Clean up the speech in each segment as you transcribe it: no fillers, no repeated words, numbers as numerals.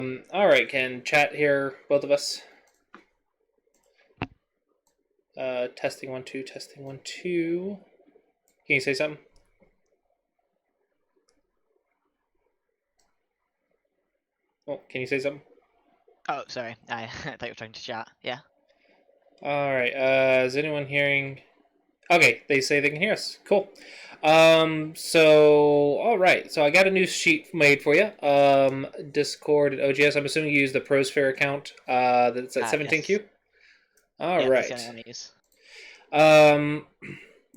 All right, can chat here, both of us? Testing 1 2, testing 1 2. Can you say something? Oh, can you say something? Oh, sorry. I thought you were trying to chat. Yeah. All right. Is anyone hearing? Okay, they say they can hear us. Cool. All right. So I got a new sheet made for you. Discord and OGS. I'm assuming you use the Prosfair account. That's at Yes. 17Q. All Yeah, that's the only right. one I use. Um.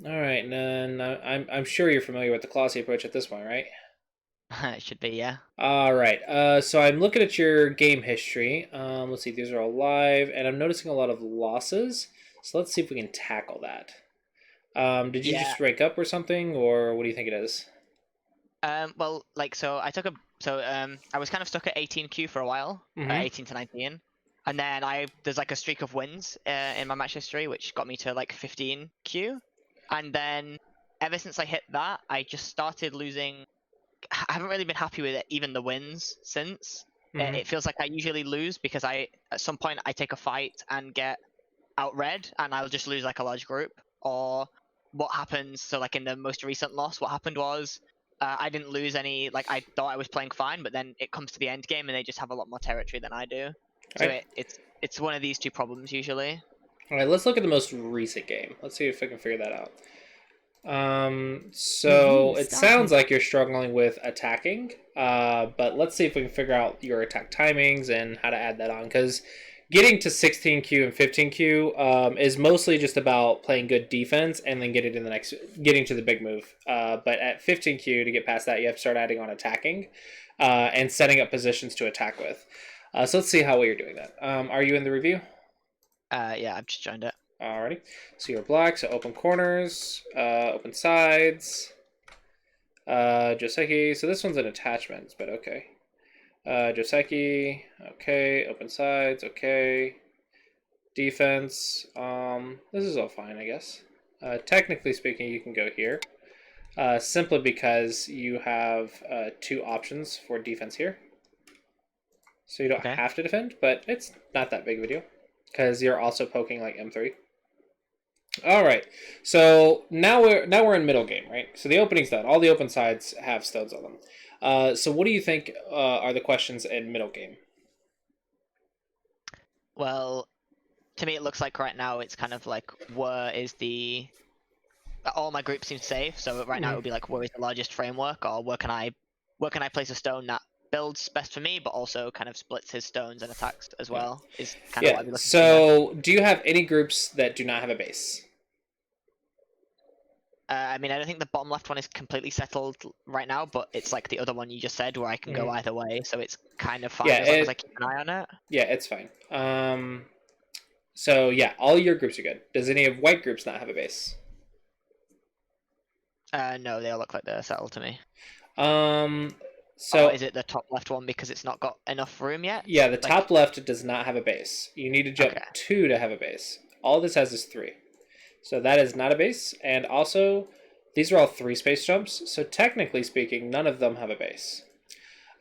All right, and then I'm sure you're familiar with the Clossi approach at this point, right? It should be, yeah. All right. So I'm looking at your game history. Let's see. These are all live, and I'm noticing a lot of losses. So let's see if we can tackle that. Did you Yeah. just rank up or something, or what do you think it is? Well, so I was kind of stuck at 18Q for a while, Mm-hmm. 18 to 19, and then there's like a streak of wins in my match history, which got me to like 15Q, and then ever since I hit that, I just started losing. I haven't really been happy with it, even the wins since. Mm-hmm. It feels like I usually lose because at some point I take a fight and get outread and I'll just lose like a large group. Or what happens, so like in the most recent loss, what happened was I didn't lose any, like I thought I was playing fine, but then it comes to the end game and they just have a lot more territory than I do. All So right. it's one of these two problems usually. All right. Let's look at the most recent game. Let's see if I can figure that out. The So game it sounds started. like you're struggling with attacking. But let's see if we can figure out your attack timings and how to add that on. Because getting to 16Q and 15Q is mostly just about playing good defense and then getting to the big move. But at 15Q, to get past that, you have to start adding on attacking and setting up positions to attack with. So let's see how well you're doing that. Are you in the review? Yeah, I've just joined it. Alrighty. So you're black, so open corners, open sides, Joseki. So this one's an attachment, but okay. Joseki, okay. Open sides, okay. Defense, this is all fine, I guess. Technically speaking, you can go here. Simply because you have two options for defense here. So you don't Okay. have to defend, but it's not that big of a deal. Because you're also poking like M3. All right. So now we're in middle game, right? So the opening's done. All the open sides have stones on them. So what do you think are the questions in middle game? Well, to me it looks like right now it's kind of like where is the all my groups seem safe, so right now it Mm-hmm. would be like where is the largest framework, or where can I place a stone that builds best for me but also kind of splits his stones and attacks as Yeah. well, is kind of what Yeah. I'd be looking for there. So do you have any groups that do not have a base? I mean, I don't think the bottom left one is completely settled right now, but it's like the other one you just said where I can go Mm-hmm. either way, so it's kind of fine Yeah. as long as I keep an eye on it. Yeah. It's fine. So yeah, all your groups are good. Does any of white groups not have a base? No, they all look like they're settled to me. Um. Or So is it the top left one because it's not got enough room yet? yeah, the Like, top left does not have a base. You need to jump okay. 2 to have a base. All this has is 3. So that is not a base. And also, these are all 3 space jumps. So technically speaking, none of them have a base.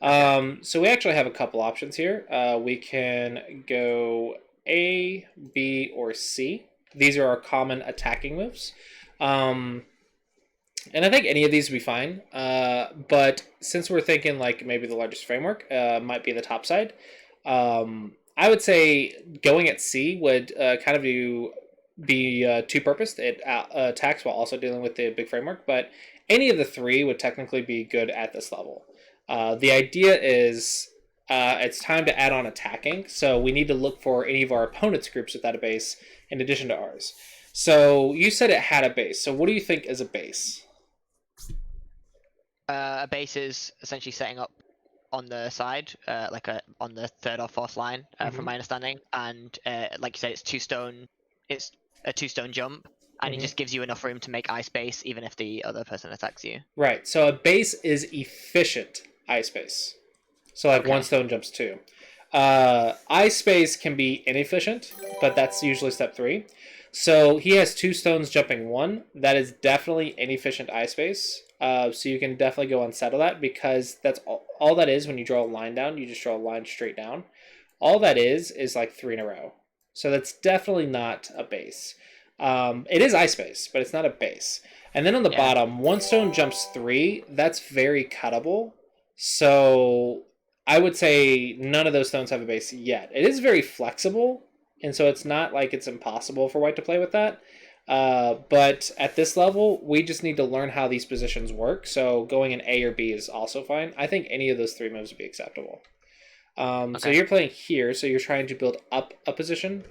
Okay. So we actually have a couple options here. We can go A, B, or C. These are our common attacking moves. And I think any of these would be fine. But since we're thinking like maybe the largest framework might be the top side, I would say going at C would kind of be two-purposed. It attacks while also dealing with the big framework. But any of the 3 would technically be good at this level. The idea is it's time to add on attacking. So we need to look for any of our opponent's groups without a base in addition to ours. So you said it had a base. So what do you think is a base? A base is essentially setting up on the side, on the third or fourth line, Mm-hmm. from my understanding. And like you said, it's two stone. It's a two-stone jump, and it Mm-hmm. just gives you enough room to make eye space, even if the other person attacks you. Right. So a base is efficient eye space. So like one Okay. stone jumps 2. Eye space can be inefficient, but that's usually step 3. So he has 2 stones jumping 1. That is definitely inefficient eye space. So you can definitely go unsettle that, because that's all that is. When you draw a line down, you just draw a line straight down. All that is like 3 in a row. So that's definitely not a base. It is ice base, but it's not a base. And then on the Yeah. bottom, 1 stone jumps 3. That's very cuttable. So I would say none of those stones have a base yet. It is very flexible, and so it's not like it's impossible for white to play with that. But at this level, we just need to learn how these positions work. So going in A or B is also fine. I think any of those 3 moves would be acceptable. So you're playing here, so you're trying to build up a position.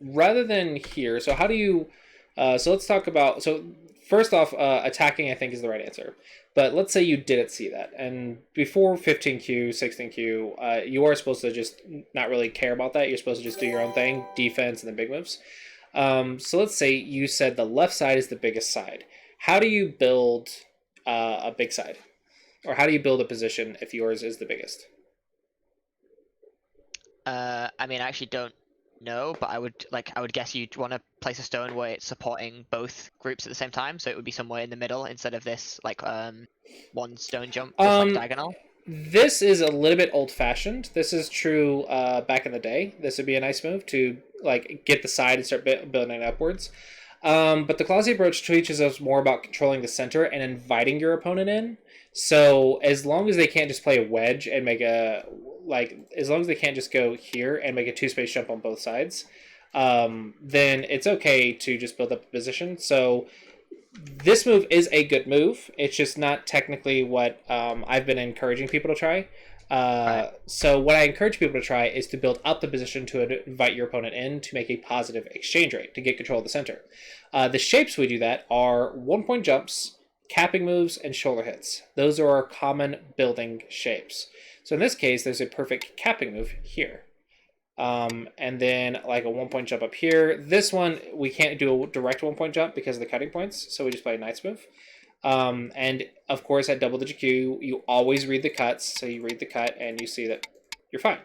Rather than here, so how do you... so let's talk about... So first off, attacking I think is the right answer. But let's say you didn't see that, and before 15Q, 16Q, you are supposed to just not really care about that. You're supposed to just do your own thing, defense, and then big moves. So let's say you said the left side is the biggest side. How do you build a big side? Or how do you build a position if yours is the biggest? I mean, I actually don't know, but I would guess you'd want to place a stone where it's supporting both groups at the same time, so it would be somewhere in the middle instead of this like 1 stone jump just like diagonal. This is a little bit old-fashioned. This is true back in the day. This would be a nice move to like get the side and start building upwards. But the Clossi approach teaches us more about controlling the center and inviting your opponent in. So as long as they can't just play a wedge and make a as long as they can't just go here and make a 2-space jump on both sides, then it's okay to just build up a position. So this move is a good move. It's just not technically what I've been encouraging people to try. Right. So what I encourage people to try is to build up the position to invite your opponent in to make a positive exchange rate to get control of the center. The shapes we do that are 1-point jumps, capping moves, and shoulder hits. Those are our common building shapes. So in this case, there's a perfect capping move here. And then like a 1-point jump up here. This one, we can't do a direct 1-point jump because of the cutting points, so we just play a Knight's move. And of course, at double-digit Q, you always read the cuts, so you read the cut and you see that you're fine,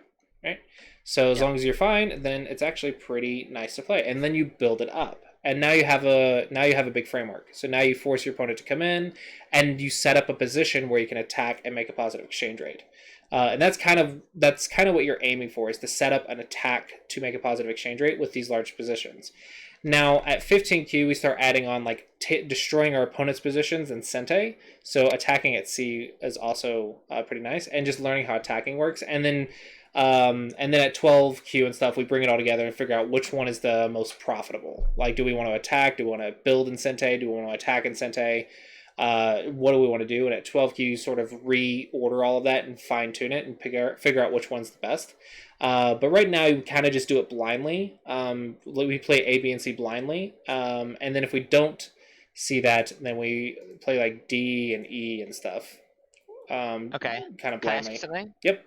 right? So as long as you're fine, then it's actually pretty nice to play. And then you build it up. And now you have a big framework. So now you force your opponent to come in, and you set up a position where you can attack and make a positive exchange rate. And that's kind of what you're aiming for, is to set up an attack to make a positive exchange rate with these large positions. Now at 15Q, we start adding on like destroying our opponent's positions and Sente. So attacking at C is also pretty nice, and just learning how attacking works. And then at 12Q and stuff, we bring it all together and figure out which one is the most profitable. Like, do we want to attack? Do we want to build in Sente? Do we want to attack in Sente? What do we want to do? And at 12Q, you sort of reorder all of that and fine tune it and figure out which one's the best. But right now, you kind of just do it blindly. We play A, B, and C blindly. And then if we don't see that, then we play like D and E and stuff. Okay. Kind of blindly. Can I ask you something? Yep.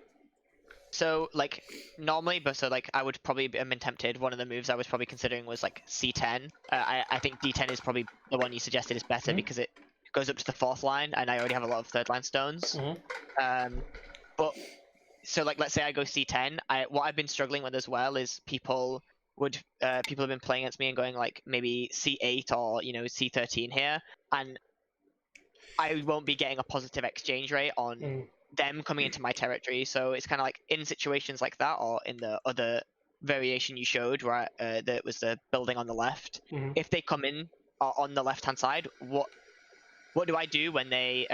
So like normally, but so like I would probably have been tempted. One of the moves I was probably considering was like C10. I think D10 is probably the one you suggested is better because it goes up to the 4th line, and I already have a lot of 3rd line stones. But so like let's say I go C10. What I've been struggling with as well is people have been playing against me and going like maybe C8 or C13 here, and I won't be getting a positive exchange rate on them coming into my territory. So it's kind of like in situations like that, or in the other variation you showed where that was the building on the left. If they come in on the left hand side, what do I do when they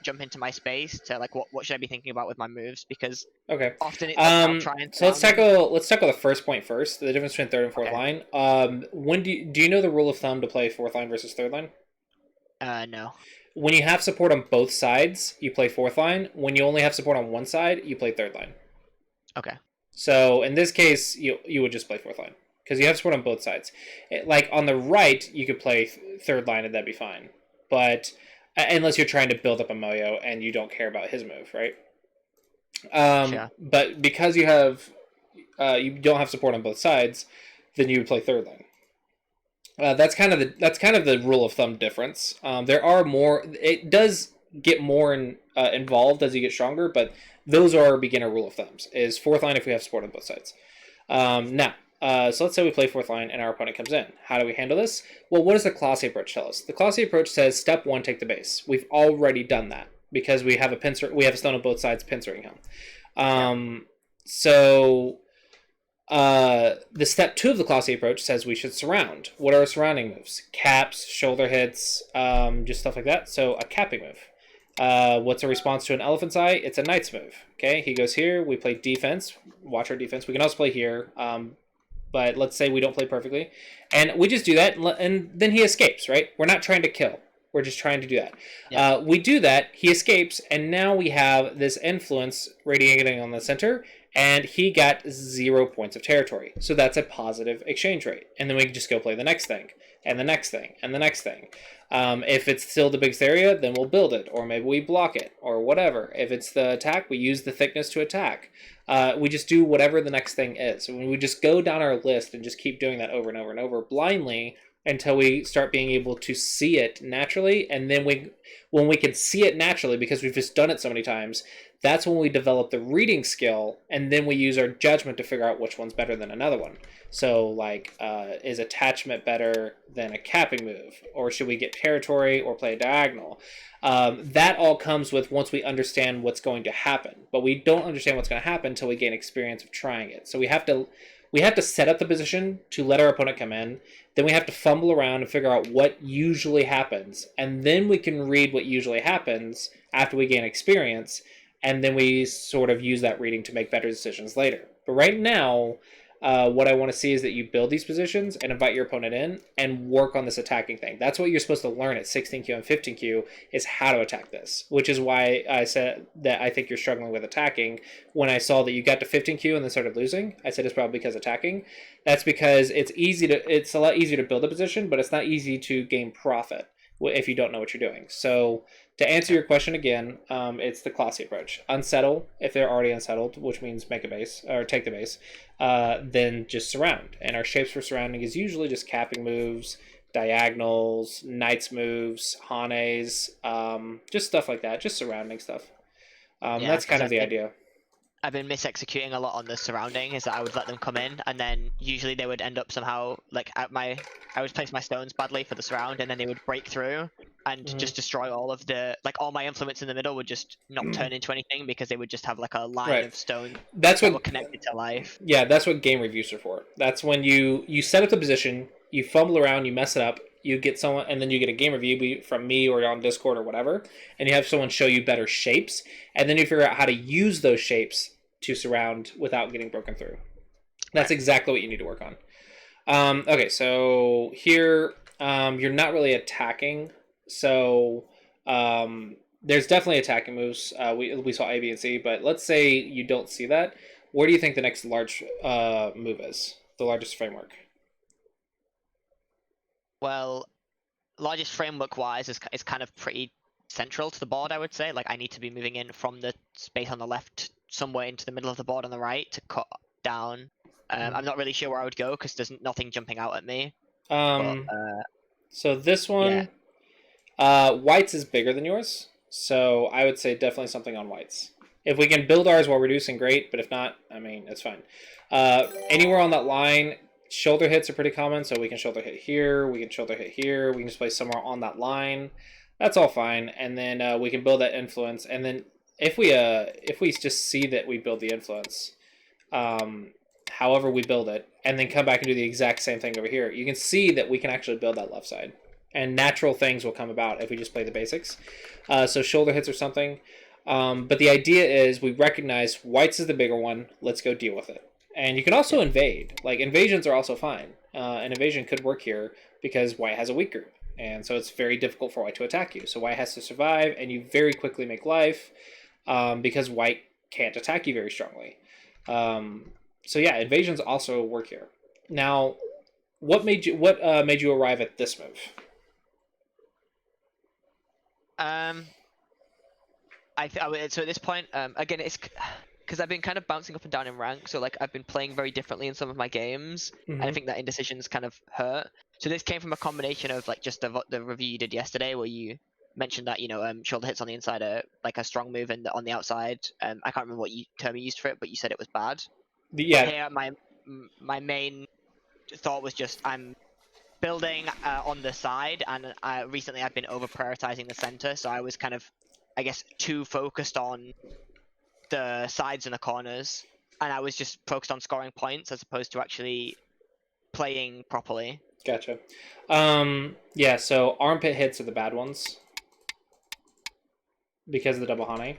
jump into my space? To like what should I be thinking about with my moves? Because often it's I'll try and so let's tackle the first point first. The difference between 3rd and 4th line. When do you know the rule of thumb to play 4th line versus 3rd line? No. When you have support on both sides, you play 4th line. When you only have support on one side, you play 3rd line. Okay. So in this case, you would just play 4th line because you have support on both sides. Like on the right, you could play 3rd line and that'd be fine. But unless you're trying to build up a Moyo and you don't care about his move, right? Sure. But because you don't have support on both sides, then you would play 3rd line. That's kind of the rule of thumb difference. There are more. It does get more involved as you get stronger, but those are our beginner rule of thumbs. Is 4th line if we have support on both sides. Now, So let's say we play fourth line and our opponent comes in. How do we handle this? Well, what does the Clossi approach tell us? The Clossi approach says step one, take the base. We've already done that because we have a pincer. We have a stone on both sides pincering him. So the step two of the Clossi approach says we should surround. What are our surrounding moves? Caps, shoulder hits, just stuff like that. So a capping move. What's a response to an elephant's eye? It's a knight's move. Okay, he goes here. We play defense. Watch our defense. We can also play here. But let's say we don't play perfectly, and we just do that, and then he escapes. Right? We're not trying to kill. We're just trying to do that. Yeah. We do that. He escapes, and now we have this influence radiating on the center, and he got 0 points of territory. So that's a positive exchange rate, and then we can just go play the next thing, and the next thing, and the next thing. If it's still the biggest area, then we'll build it, or maybe we block it, or whatever. If it's the attack, we use the thickness to attack. We just do whatever the next thing is. So when we just go down our list and just keep doing that over and over and over blindly until we start being able to see it naturally, and then when we can see it naturally because we've just done it so many times, that's when we develop the reading skill, and then we use our judgment to figure out which one's better than another one. So, like, is attachment better than a capping move? Or should we get territory or play a diagonal? That all comes with once we understand what's going to happen. But we don't understand what's going to happen until we gain experience of trying it. So we have to set up the position to let our opponent come in. Then we have to fumble around and figure out what usually happens. And then we can read what usually happens after we gain experience. And then we sort of use that reading to make better decisions later. But right now, what I want to see is that you build these positions and invite your opponent in and work on this attacking thing. That's what you're supposed to learn at 16Q and 15Q is how to attack this, which is why I said that I think you're struggling with attacking. When I saw that you got to 15Q and then started losing, I said it's probably because attacking. That's because it's a lot easier to build a position, but it's not easy to gain profit if you don't know what you're doing. So to answer your question again, it's the Clossi approach. Unsettle if they're already unsettled, which means make a base or take the base. Then just surround. And our shapes for surrounding is usually just capping moves, diagonals, knights moves, hanes, just stuff like that. Just surrounding stuff. That's kind of the idea. I've been mis-executing a lot on the surrounding, is that I would let them come in, and then usually they would end up somehow, like, I would place my stones badly for the surround, and then they would break through and just destroy all of the, like, all my influence in the middle would just not turn into anything because they would just have, like, a line of stones that were connected to life. Yeah, that's what game reviews are for. That's when you set up the position, you fumble around, you mess it up, you get someone, and then you get a game review from me or on Discord or whatever, and you have someone show you better shapes, and then you figure out how to use those shapes to surround without getting broken through. That's exactly what you need to work on. Okay, so here you're not really attacking, so there's definitely attacking moves. We saw A, B, and C, but let's say you don't see that. Where do you think the next large move is? The largest framework? Well, largest framework-wise is kind of pretty central to the board, I would say. Like, I need to be moving in from the space on the left somewhere into the middle of the board on the right to cut down. I'm not really sure where I would go because there's nothing jumping out at me. So this one, whites is bigger than yours, so I would say definitely something on whites. If we can build ours while reducing, great, but if not, I mean, it's fine. Anywhere on that line, shoulder hits are pretty common, so we can shoulder hit here, we can shoulder hit here, we can just play somewhere on that line. That's all fine, and then we can build that influence, and then if we just see that we build the influence, however we build it, and then come back and do the exact same thing over here, you can see that we can actually build that left side. And natural things will come about if we just play the basics. So shoulder hits or something. But the idea is we recognize whites is the bigger one. Let's go deal with it. And you can also invade. Like, invasions are also fine. An invasion could work here because white has a weak group. And so it's very difficult for white to attack you. So white has to survive, and you very quickly make life because white can't attack you very strongly. So yeah, invasions also work here. Now, what made you arrive at this move? So at this point, again, it's because I've been kind of bouncing up and down in rank, so like I've been playing very differently in some of my games, and I think that indecisions kind of hurt. So this came from a combination of like just the review you did yesterday, where you mentioned that shoulder hits on the inside are like a strong move, and on the outside, I can't remember what term you used for it, but you said it was bad. Yeah. Here, my main thought was just I'm building on the side, and recently I've been over prioritizing the center, so I was kind of, I guess, too focused on the sides and the corners, and I was just focused on scoring points as opposed to actually playing properly. Gotcha. Yeah, so armpit hits are the bad ones because of the double hane.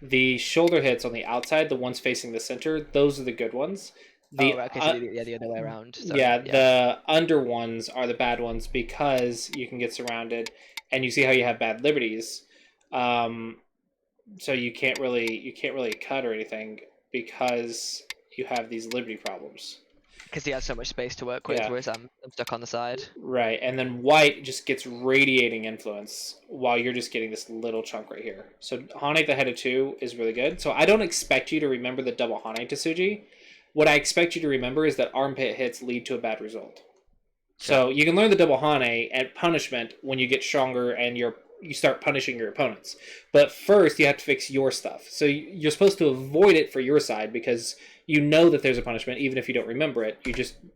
The shoulder hits on the outside, the ones facing the center, those are the good ones. Oh, The right, okay, so the other way around. Sorry. yeah, the under ones are the bad ones because you can get surrounded, and you see how you have bad liberties. Um, so you can't really cut or anything because you have these liberty problems. Because he has so much space to work with, Yeah. whereas I'm stuck on the side. Right, and then white just gets radiating influence while you're just getting this little chunk right here. So Hane the head of 2 is really good. So I don't expect you to remember the double Hane to Tsuji. What I expect you to remember is that armpit hits lead to a bad result. Sure. So you can learn the double Hane at punishment when you get stronger and you start punishing your opponents. But first, you have to fix your stuff. So you're supposed to avoid it for your side because you know that there's a punishment, even if you don't remember it.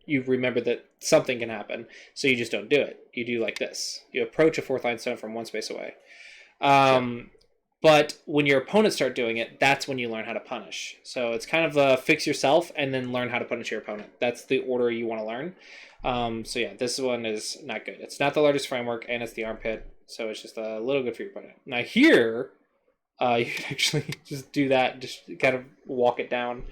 You remember that something can happen, so you just don't do it. You do like this. You approach a fourth line stone from one space away. Sure. But when your opponents start doing it, that's when you learn how to punish. So it's kind of fix yourself and then learn how to punish your opponent. That's the order you want to learn. So yeah, this one is not good. It's not the largest framework, and it's the armpit, so it's just a little good for your opponent. Now here, you can actually just do that, just kind of walk it down.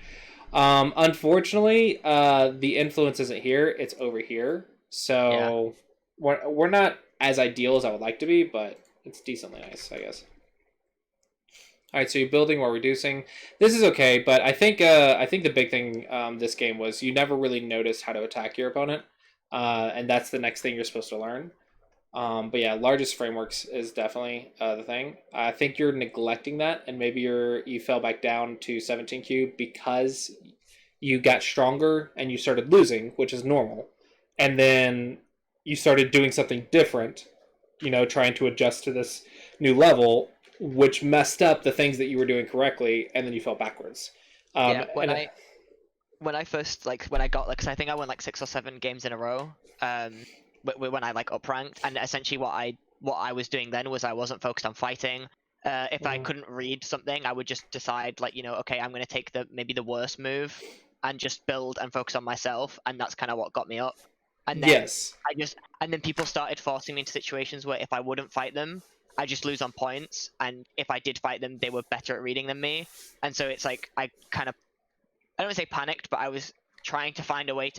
Unfortunately, the influence isn't here; it's over here. So we're not as ideal as I would like to be, but it's decently nice, I guess. All right, so you're building while reducing. This is okay, but I think the big thing this game was you never really noticed how to attack your opponent, and that's the next thing you're supposed to learn. But yeah, largest frameworks is definitely the thing. I think you're neglecting that, and maybe you fell back down to 17Q because you got stronger and you started losing, which is normal, and then you started doing something different, trying to adjust to this new level, which messed up the things that you were doing correctly, and then you fell backwards. Yeah, when I first when I got because I think I won like 6 or 7 games in a row. When I like up ranked, and essentially what I was doing then was I wasn't focused on fighting. If I couldn't read something, I would just decide okay, I'm going to take maybe the worst move and just build and focus on myself, and that's kind of what got me up. And then yes, and then people started forcing me into situations where if I wouldn't fight them, I just lose on points, and if I did fight them, they were better at reading than me, and so it's like I don't want to say panicked, but I was trying to find a way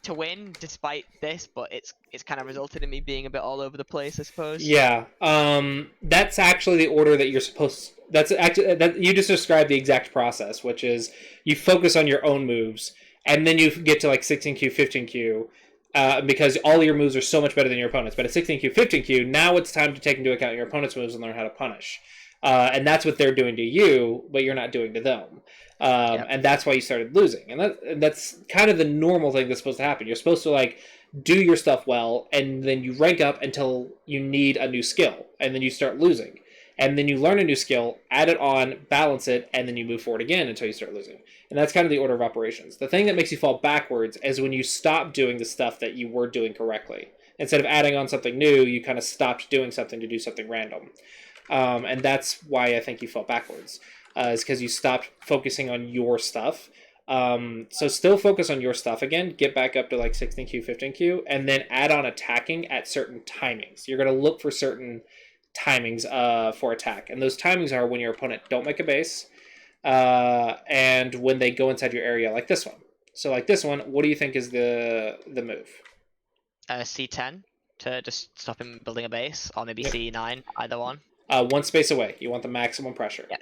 to win despite this, but it's kind of resulted in me being a bit all over the place, I suppose. Yeah, that's actually the order that you're supposed. That's actually that you just described the exact process, which is you focus on your own moves, and then you get to like 16Q, 15Q, because all your moves are so much better than your opponents. But at 16Q, 15Q, now it's time to take into account your opponent's moves and learn how to punish. And that's what they're doing to you, but you're not doing to them. And that's why you started losing. And that's kind of the normal thing that's supposed to happen. You're supposed to do your stuff well, and then you rank up until you need a new skill, and then you start losing. And then you learn a new skill, add it on, balance it, and then you move forward again until you start losing. And that's kind of the order of operations. The thing that makes you fall backwards is when you stop doing the stuff that you were doing correctly. Instead of adding on something new, you kind of stopped doing something to do something random. And that's why I think you fell backwards, is because you stopped focusing on your stuff. So still focus on your stuff again, get back up to like 16Q, 15Q, and then add on attacking at certain timings. You're going to look for certain timings for attack. And those timings are when your opponent don't make a base, and when they go inside your area, like this one. So like this one, what do you think is the move? C10 to just stop him building a base, or maybe C9, either one. One space away. You want the maximum pressure. Yeah.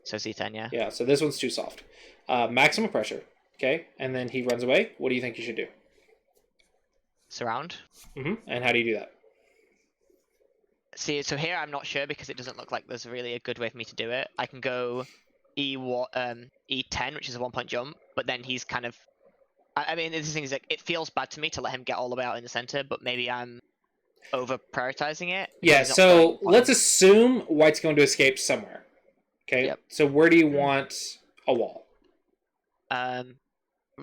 So C10, yeah. Yeah, so this one's too soft. Maximum pressure. Okay, and then he runs away. What do you think you should do? Surround. And how do you do that? See, so here I'm not sure because it doesn't look like there's really a good way for me to do it. I can go E10, which is a 1-point jump, but then he's kind of... I mean, this thing is like, it feels bad to me to let him get all the way out in the center, but maybe I'm over prioritizing it. Yeah, so let's assume white's going to escape somewhere. Okay, so where do you want a wall?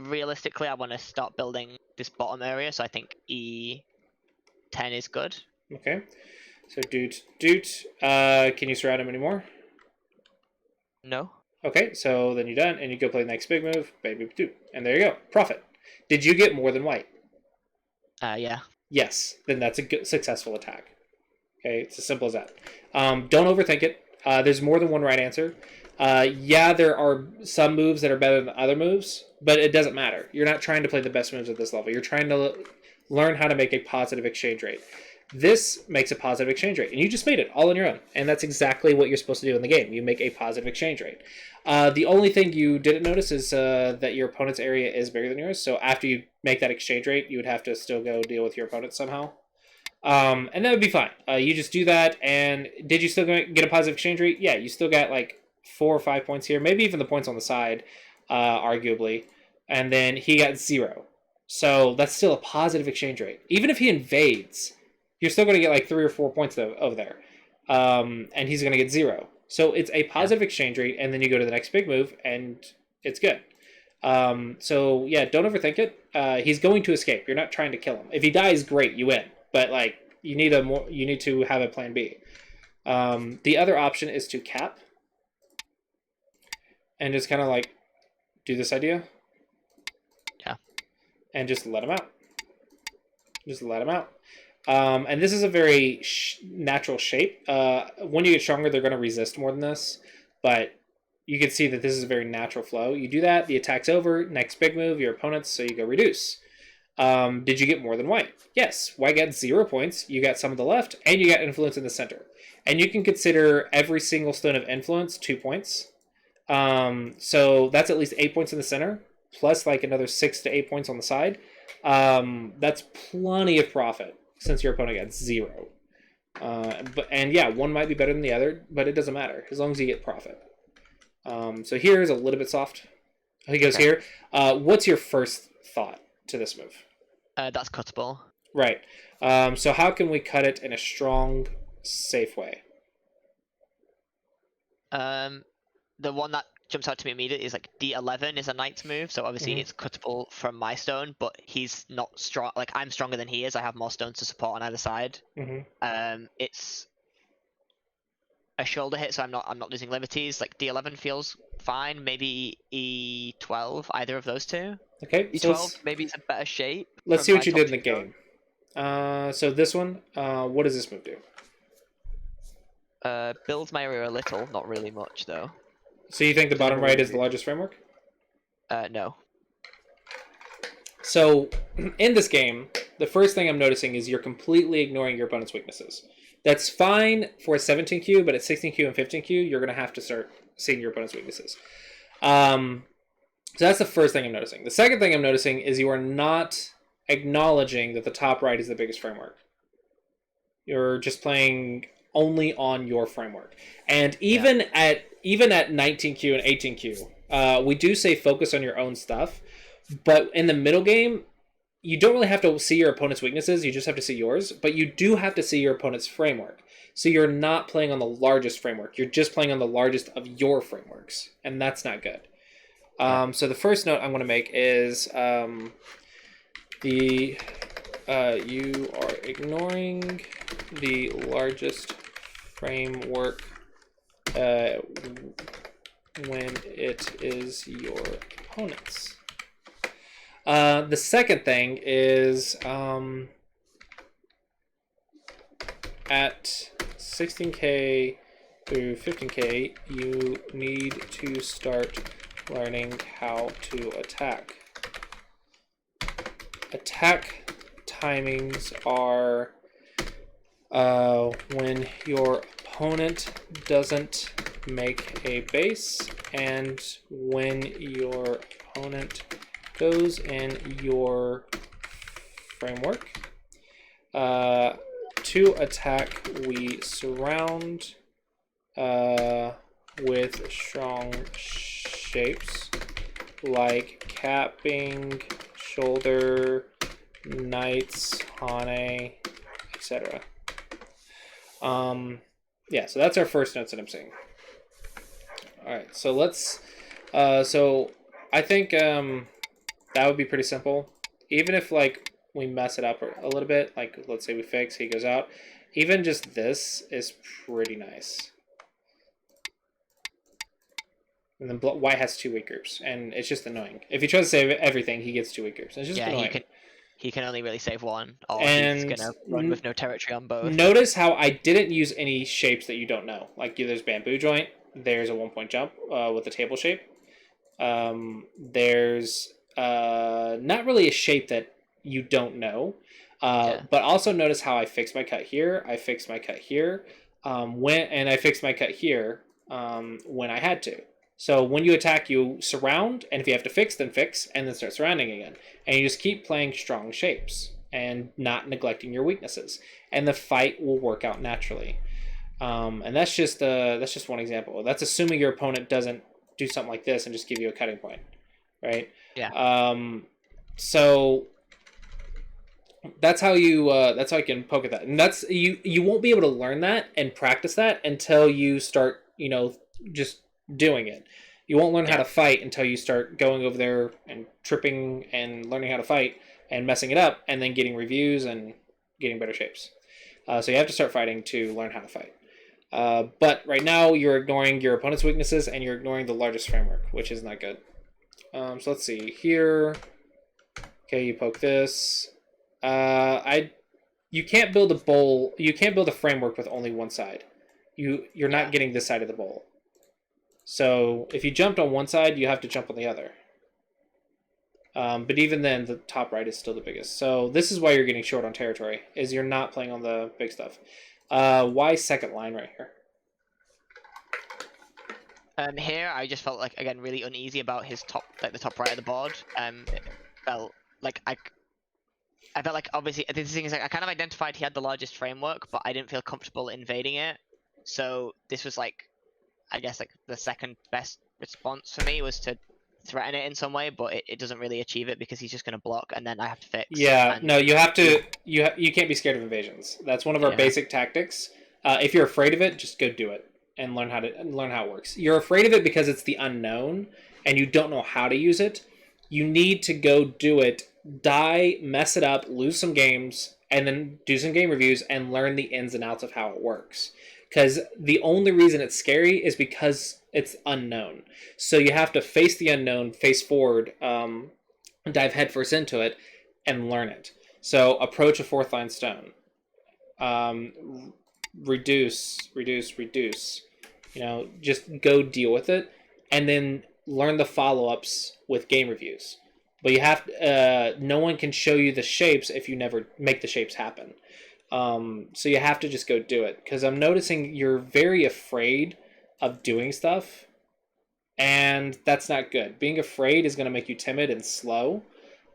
realistically, I want to start building this bottom area, so I think E10 is good. Okay. So doot. Can you surround him anymore? No. Okay, so then you're done, and you go play the next big move, baby do. And there you go. Profit. Did you get more than white? Yeah. Yes. Then that's a good, successful attack. Okay, it's as simple as that. Don't overthink it. There's more than one right answer. Yeah, there are some moves that are better than other moves, but it doesn't matter. You're not trying to play the best moves at this level. You're trying to learn how to make a positive exchange rate. This makes a positive exchange rate, and you just made it all on your own. And that's exactly what you're supposed to do in the game. You make a positive exchange rate. The only thing you didn't notice is that your opponent's area is bigger than yours. So after you make that exchange rate, you would have to still go deal with your opponent somehow. And that would be fine. You just do that, and did you still get a positive exchange rate? Yeah, you still got like 4 or 5 points here, maybe even the points on the side, arguably. And then he got 0. So that's still a positive exchange rate. Even if he invades, you're still going to get like 3 or 4 points over there. And he's going to get 0. So it's a positive exchange rate, and then you go to the next big move, and it's good. So yeah, don't overthink it. He's going to escape. You're not trying to kill him. If he dies, great, you win. But like you need to have a plan B. The other option is to cap and just kind of like do this idea. Yeah. And just let him out. Just let him out. And this is a very natural shape. When you get stronger, they're going to resist more than this. But you can see that this is a very natural flow. You do that, the attack's over, next big move, your opponent's, so you go reduce. Did you get more than white? Yes. White got 0 points. You got some of the left, and you got influence in the center. And you can consider every single stone of influence 2 points. So that's at least 8 points in the center, plus like another 6 to 8 points on the side. That's plenty of profit since your opponent got 0. And yeah, one might be better than the other, but it doesn't matter as long as you get profit. So here's a little bit soft. He goes here. What's your first thought to this move? That's cuttable. Right. So how can we cut it in a strong, safe way? The one that jumps out to me immediately is like D11 is a knight's move, so obviously it's cuttable from my stone, but he's not strong. Like I'm stronger than he is. I have more stones to support on either side. It's a shoulder hit, so I'm not losing liberties. Like D11 feels fine. Maybe E12, either of those two. Okay. E12 so maybe it's a better shape. Let's see what you did in the game. So this one, what does this move do? Builds my area a little, not really much though. So you think the bottom right is the largest framework? No. So in this game, the first thing I'm noticing is you're completely ignoring your opponent's weaknesses. That's fine for a 17Q, but at 16Q and 15Q, you're going to have to start seeing your opponent's weaknesses. So that's the first thing I'm noticing. The second thing I'm noticing is you are not acknowledging that the top right is the biggest framework. You're just playing only on your framework. And even at 19Q and 18Q, we do say focus on your own stuff. But in the middle game, you don't really have to see your opponent's weaknesses. You just have to see yours. But you do have to see your opponent's framework. So you're not playing on the largest framework. You're just playing on the largest of your frameworks. And that's not good. So the first note I'm going to make is you are ignoring the largest framework when it is your opponent's. The second thing is at 16K through 15K, you need to start learning how to attack. Attack timings are when your opponent doesn't make a base and when your opponent goes in your framework. To attack, we surround with strong shapes like capping, shoulder, knights, hane, etc. Yeah, so that's our first notes that I'm seeing. All right, so let's. So I think That would be pretty simple. Even if like we mess it up a little bit, like let's say we fix, he goes out. Even just this is pretty nice. And then white has 2 weak groups, and it's just annoying. If he tries to save everything, he gets 2 weak groups. It's just Yeah, annoying. he can only really save one, or he's And gonna run with no territory on both. notice how I didn't use any shapes that you don't know. Like there's bamboo joint, there's a 1-point jump with a table shape. There's not really a shape that you don't know. But also notice how I fixed my cut here. I fixed my cut here. And I fixed my cut here when I had to. So when you attack, you surround, and if you have to fix, then fix, and then start surrounding again. And you just keep playing strong shapes and not neglecting your weaknesses, and the fight will work out naturally. And that's just one example. That's assuming your opponent doesn't do something like this and just give you a cutting point, right? Yeah. So that's how you can poke at that, and that's you won't be able to learn that and practice that until you start just doing it. You won't learn how to fight until you start going over there and tripping and learning how to fight and messing it up and then getting reviews and getting better shapes. So you have to start fighting to learn how to fight. But right now you're ignoring your opponent's weaknesses and you're ignoring the largest framework, which is not good. So let's see here. Okay, you poke this. You can't build a bowl. You can't build a framework with only one side. You're not getting this side of the bowl. So if you jumped on one side, you have to jump on the other. But even then, the top right is still the biggest. So this is why you're getting short on territory, is you're not playing on the big stuff. Why second line right here? Here I just felt like, again, really uneasy about his top, like the top right of the board. It felt like I felt like, obviously the thing is, like, I kind of identified he had the largest framework, but I didn't feel comfortable invading it. So this was like, I guess, like the second best response for me was to threaten it in some way, but it doesn't really achieve it because he's just going to block, and then I have to fix. Yeah, no, you have to. You can't be scared of invasions. That's one of our basic tactics. If you're afraid of it, just go do it and learn how it works. You're afraid of it because it's the unknown and you don't know how to use it. You need to go do it, die, mess it up, lose some games, and then do some game reviews and learn the ins and outs of how it works. Because the only reason it's scary is because it's unknown. So you have to face the unknown, face forward, dive headfirst into it, and learn it. So approach a 4th line stone. Reduce. Just go deal with it, and then learn the follow-ups with game reviews. But you have no one can show you the shapes if you never make the shapes happen. So you have to just go do it, because I'm noticing you're very afraid of doing stuff, and that's not good. Being afraid is going to make you timid and slow,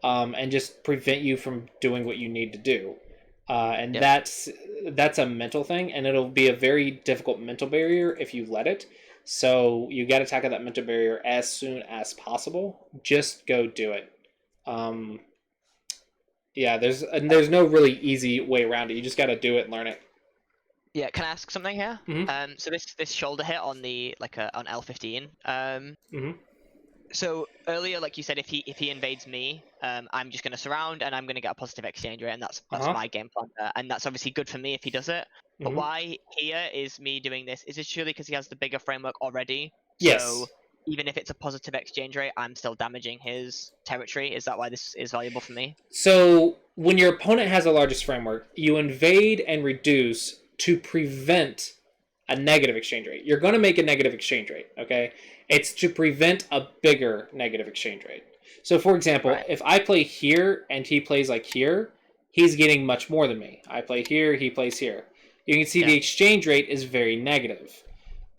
and just prevent you from doing what you need to do. And that's a mental thing, and it'll be a very difficult mental barrier if you let it. So you got to tackle that mental barrier as soon as possible. Just go do it. Yeah, there's no really easy way around it. You just got to do it and learn it. Yeah, can I ask something here? Mm-hmm. So this shoulder hit on the on L15. Mm-hmm. So earlier, like you said, if he invades me, I'm just gonna surround and I'm gonna get a positive exchange rate, and that's my game plan, and that's obviously good for me if he does it. But Mm-hmm. why here is me doing this? Is it surely because he has the bigger framework already? Yes. So even if it's a positive exchange rate, I'm still damaging his territory. Is that why this is valuable for me? So when your opponent has the largest framework, you invade and reduce to prevent a negative exchange rate. You're going to make a negative exchange rate, okay? It's to prevent a bigger negative exchange rate. So for example, if I play here and he plays like here, he's getting much more than me. I play here, he plays here. You can see the exchange rate is very negative.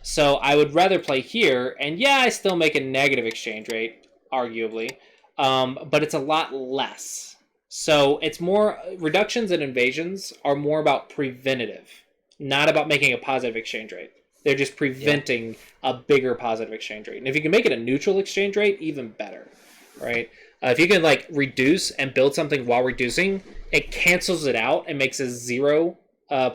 So I would rather play here, and yeah, I still make a negative exchange rate, arguably, but it's a lot less. So it's more, reductions and invasions are more about preventative, not about making a positive exchange rate. They're just preventing a bigger positive exchange rate. And if you can make it a neutral exchange rate, even better, right? If you can like reduce and build something while reducing, it cancels it out and makes a 0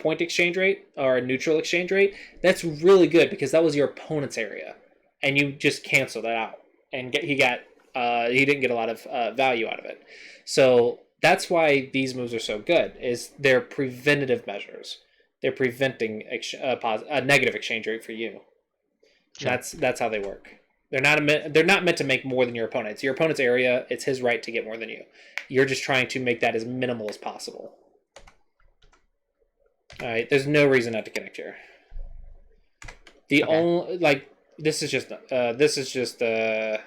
point exchange rate or a neutral exchange rate. That's really good because that was your opponent's area, and you just cancel that out. And he got He didn't get a lot of value out of it. So that's why these moves are so good. Is they're preventative measures. They're preventing a negative exchange rate for you. Sure. That's how they work. They're not meant to make more than your opponent. It's your opponent's area. It's his right to get more than you. You're just trying to make that as minimal as possible. All right. There's no reason not to connect here. The only this is just I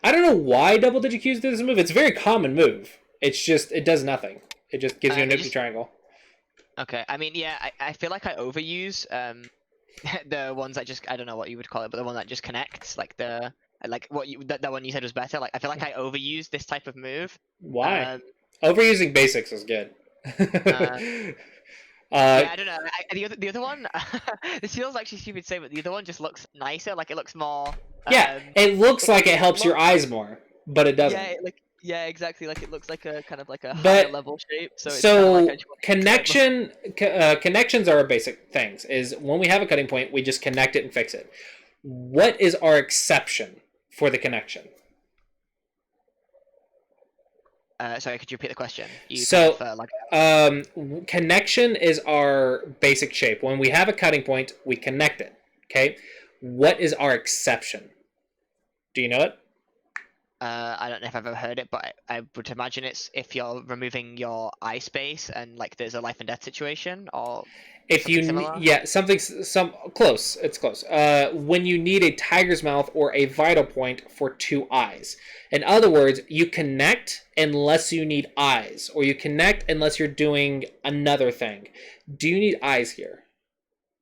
don't know why double digit Qs do this move. It's a very common move. It's just it does nothing. It just gives you a nifty triangle. Okay. I mean, yeah, I feel like I overuse the ones that just, I don't know what you would call it, but the one that just connects, like the that one you said was better. Like I feel like I overuse this type of move. Why? Overusing basics is good. Yeah, I don't know. The other one, this feels actually stupid to say, but the other one just looks nicer. Like it looks more. Yeah, it looks like it helps your eyes more, but it doesn't. Yeah, exactly. Like it looks like a kind of like a higher level shape. So it's like connections are basic things. Is when we have a cutting point, we just connect it and fix it. What is our exception for the connection? Sorry, could you repeat the question? Connection is our basic shape. When we have a cutting point, we connect it. Okay, what is our exception? Do you know it? I don't know if I've ever heard it, but I would imagine it's if you're removing your eye space and like there's a life and death situation, or if you close. It's close. When you need a tiger's mouth or a vital point for 2 eyes. In other words, you connect unless you need eyes, or you connect unless you're doing another thing. Do you need eyes here?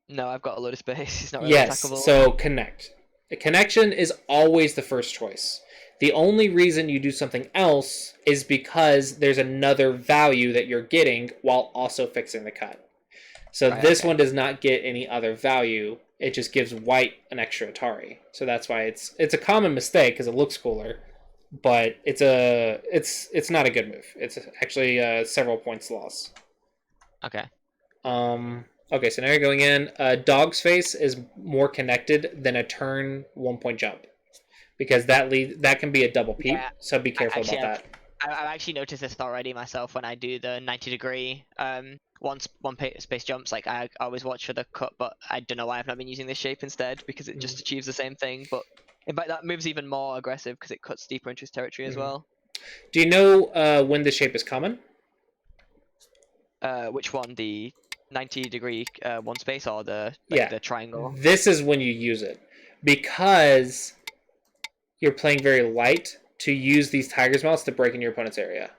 No, I've got a load of space. It's not really attackable. So connect. The connection is always the first choice. The only reason you do something else is because there's another value that you're getting while also fixing the cut. So this one does not get any other value. It just gives white an extra Atari. So that's why it's a common mistake because it looks cooler, but it's not a good move. It's actually several points loss. Okay. Okay, so now you're going in. Dog's face is more connected than a turn 1-point jump, because that can be a double peep. Yeah, so be careful about that. I've actually noticed this already myself when I do the 90-degree one space jumps. Like I always watch for the cut, but I don't know why I've not been using this shape instead, because it just achieves the same thing. But in fact, that move's even more aggressive because it cuts deeper into his territory as well. Do you know when the shape is common? Which one? The 90-degree one space or the triangle? This is when you use it, because you're playing very light to use these tiger's mouths to break in your opponent's area.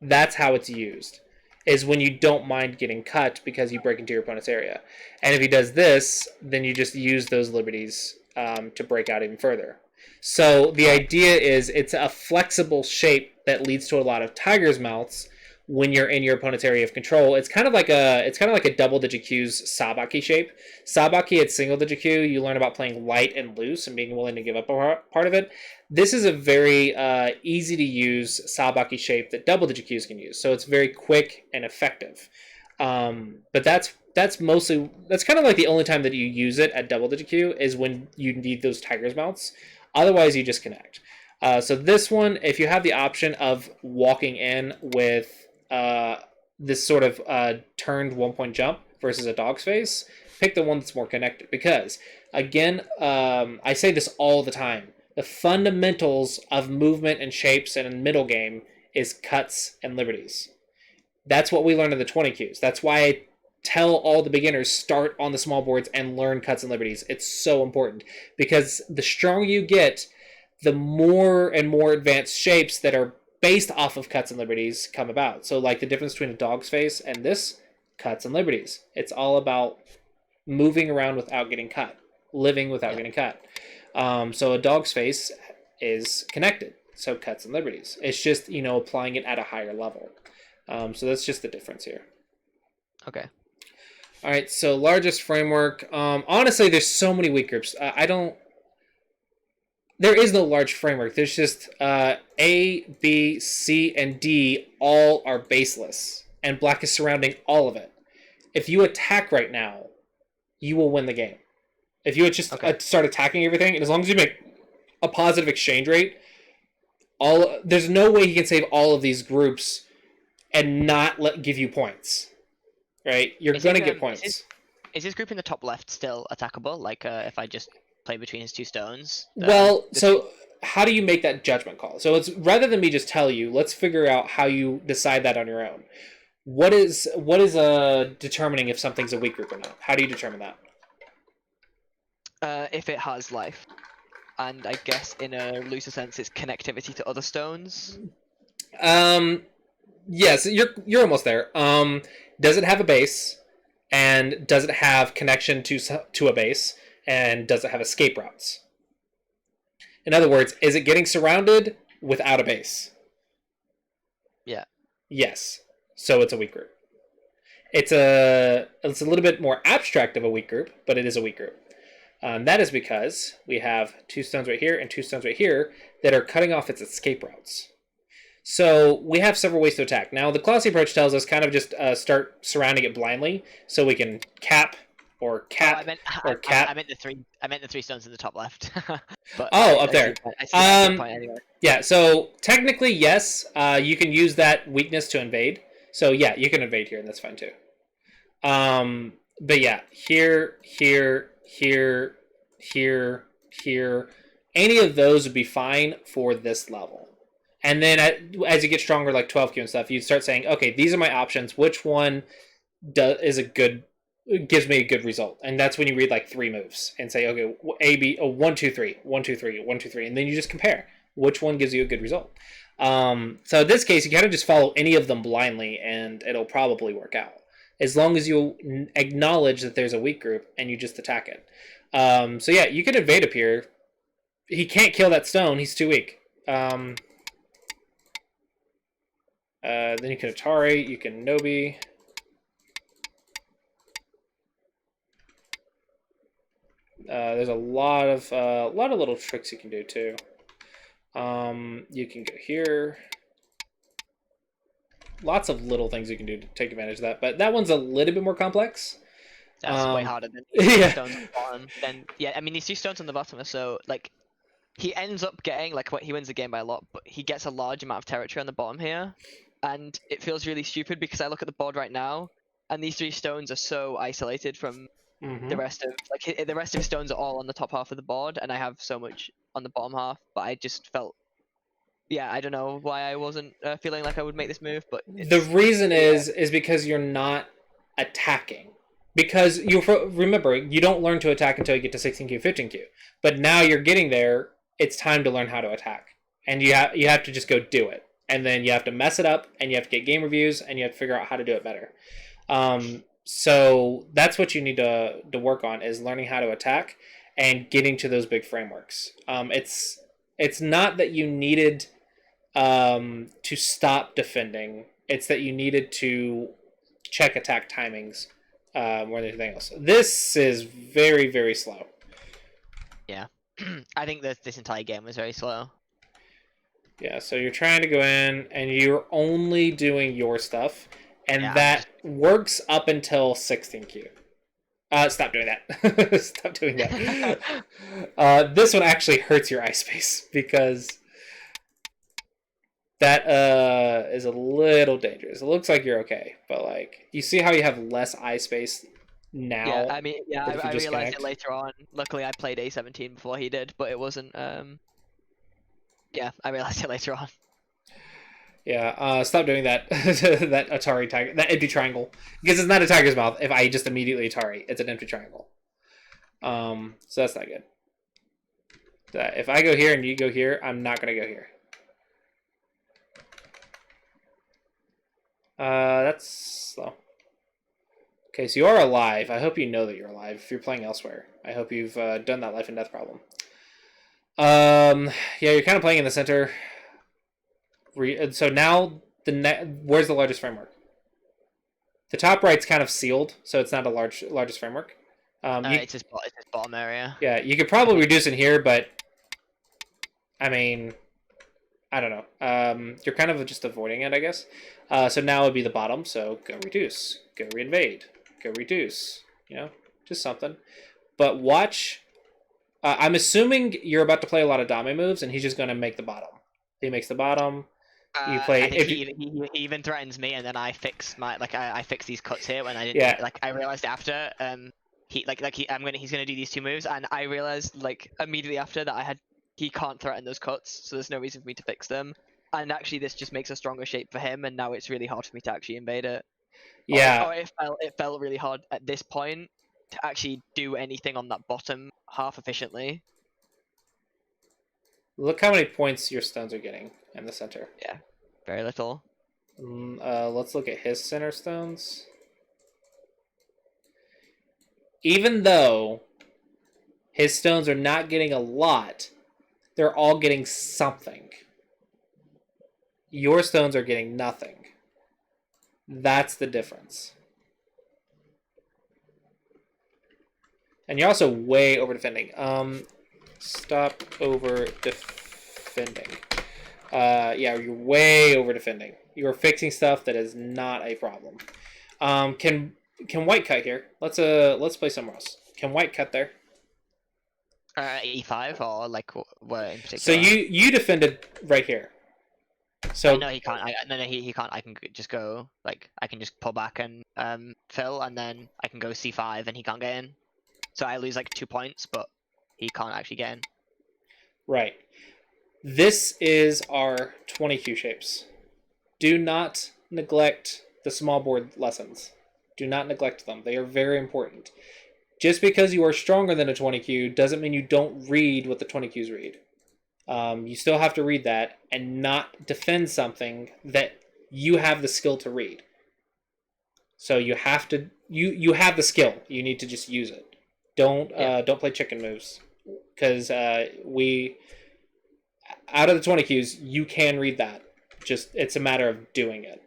That's how it's used, is when you don't mind getting cut because you break into your opponent's area. And if he does this, then you just use those liberties to break out even further. So the idea is it's a flexible shape that leads to a lot of tiger's mouths when you're in your opponent's area of control. It's kind of like a double digit Q's Sabaki shape. Sabaki at single digit Q, you learn about playing light and loose and being willing to give up a part of it. This is a very easy to use Sabaki shape that double digit Q's can use. So it's very quick and effective. But that's kind of like the only time that you use it at double digit Q is when you need those tiger's mouths. Otherwise, you just connect. So this one, if you have the option of walking in with this sort of turned 1-point jump versus a dog's face, pick the one that's more connected. Because, again, I say this all the time, the fundamentals of movement and shapes and middle game is cuts and liberties. That's what we learned in the 20 Qs. That's why I tell all the beginners, start on the small boards and learn cuts and liberties. It's so important, because the stronger you get, the more and more advanced shapes that are based off of cuts and liberties come about. So like the difference between a dog's face and this, cuts and liberties. It's all about moving around without getting cut, living without getting cut. So a dog's face is connected, so cuts and liberties. It's just, applying it at a higher level. So that's just the difference here. Okay. All right, so largest framework. Honestly, there's so many weak groups. There is no large framework. There's just A, B, C, and D all are baseless, and black is surrounding all of it. If you attack right now, you will win the game. If you would just start attacking everything, and as long as you make a positive exchange rate, there's no way he can save all of these groups and not give you points, right? You're Is gonna it, get points. is his group in the top left still attackable? Like, if I just play between his two stones? Well, so how do you make that judgment call? So it's rather than me just tell you, let's figure out how you decide that on your own. What is determining if something's a weak group or not? How do you determine that? If it has life, and I guess in a looser sense, it's connectivity to other stones. Yes, you're almost there. Does it have a base? And does it have connection to a base? And does it have escape routes? In other words, is it getting surrounded without a base? Yeah. Yes. So it's a weak group. It's a little bit more abstract of a weak group, but it is a weak group. That is because we have 2 stones right here and 2 stones right here that are cutting off its escape routes. So we have several ways to attack. Now the Clossi approach tells us kind of just start surrounding it blindly, so we can cap or cap or cap. I meant the three. I meant the 3 stones in the top left. But up there. I see the point anyway. Yeah. So technically, yes, you can use that weakness to invade. So yeah, you can invade here, and that's fine too. But yeah, here, here, any of those would be fine for this level. And then as you get stronger, like 12Q and stuff, you start saying, okay, these are my options. Which one gives me a good result? And that's when you read like 3 moves and say, okay, A, B, 1, 2, 3, 1, 2, 3, 1, 2, 3, and then you just compare which one gives you a good result. So in this case, you kind of just follow any of them blindly, and it'll probably work out as long as you acknowledge that there's a weak group and you just attack it. So yeah, you can invade up here. He can't kill that stone; he's too weak. Then you can Atari, you can Nobi. There's a lot of little tricks you can do too. You can go here. Lots of little things you can do to take advantage of that, but that one's a little bit more complex. That's way harder than yeah. stones on the bottom. Then yeah, I mean these 2 stones on the bottom are so like he ends up getting like he wins the game by a lot, but he gets a large amount of territory on the bottom here, and it feels really stupid because I look at the board right now, and these 3 stones are so isolated from the rest of the rest of his stones are all on the top half of the board, and I have so much on the bottom half. But I just felt, yeah, I don't know why I wasn't feeling like I would make this move, but the reason is because you're not attacking. Because you remember, you don't learn to attack until you get to 16Q, 15Q. But now you're getting there. It's time to learn how to attack, and you have to just go do it, and then you have to mess it up, and you have to get game reviews, and you have to figure out how to do it better. So that's what you need to work on, is learning how to attack and getting to those big frameworks. It's not that you needed to stop defending; it's that you needed to check attack timings more than anything else. This is very, very slow. Yeah. I think that this entire game was very slow. Yeah, so you're trying to go in, and you're only doing your stuff, and that works up until 16Q. Stop doing that. Stop doing that. This one actually hurts your eye space, because that is a little dangerous. It looks like you're okay, but like you see how you have less eye space now. Yeah, I mean, yeah, I realized it later on. Luckily, I played A17 before he did, but it wasn't. Yeah, I realized it later on. Yeah, stop doing that. That Atari tiger, that empty triangle, because it's not a tiger's mouth. If I just immediately Atari, it's an empty triangle. So that's not good. If I go here and you go here, I'm not gonna go here. That's slow. Okay, so you are alive. I hope you know that you're alive if you're playing elsewhere. I hope you've done that life and death problem. Yeah, you're kind of playing in the center. So now where's the largest framework? The top right's kind of sealed, so it's not a largest framework. It's his bottom area. Yeah, you could probably reduce in here, but I mean, I don't know. You're kind of just avoiding it, I guess. So now it would be the bottom. So go reduce, go reinvade, go reduce. You know, just something. But watch I'm assuming you're about to play a lot of Dame moves, and he's just going to make the bottom. He makes the bottom. You play I think if you, he even threatens me, and then I fix my I fix these cuts here when I didn't yeah. like I realized after he's gonna do these two moves, and I realized like immediately after that he can't threaten those cuts, so there's no reason for me to fix them. And actually, this just makes a stronger shape for him, and now it's really hard for me to actually invade it. Yeah, Or it felt really hard at this point to actually do anything on that bottom half efficiently. look how many points your stones are getting in the center. Yeah, very little. Let's look at his center stones. Even though his stones are not getting a lot, they're all getting something. Your stones are getting nothing. That's the difference. And you're also way over defending. Stop over defending. Yeah, you're way over defending. You are fixing stuff that is not a problem. Can white cut here? Let's play somewhere else. Can white cut there? E5 or like what in So particular? you defended right here. So No, he can't. No, he can't. I can just go like I can just pull back and fill, and then I can go C5, and he can't get in. So I lose like 2 points, but he can't actually get in. right. This is our 20 Q shapes. Do not neglect the small board lessons. Do not neglect them. They are very important. Just because you are stronger than a 20Q doesn't mean you don't read what the 20Qs read. You still have to read that and not defend something that you have the skill to read. So you have to you have the skill. You need to just use it. Don't play chicken moves because we out of the 20Qs you can read that. Just it's a matter of doing it.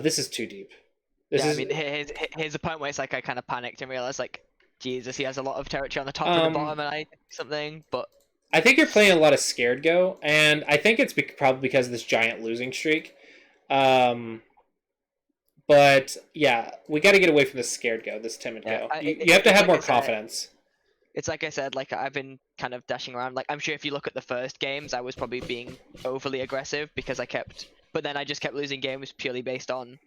This is too deep. I mean, here's a point where it's like I kind of panicked and realized like, Jesus, he has a lot of territory on the top and the bottom, and I something. But I think you're playing a lot of scared go, and I think it's probably because of this giant losing streak. But yeah, we got to get away from this scared go, this timid go. You have to have more confidence. It's like I said, like I've been kind of dashing around. Like I'm sure if you look at the first games, I was probably being overly aggressive because but then I just kept losing games purely based on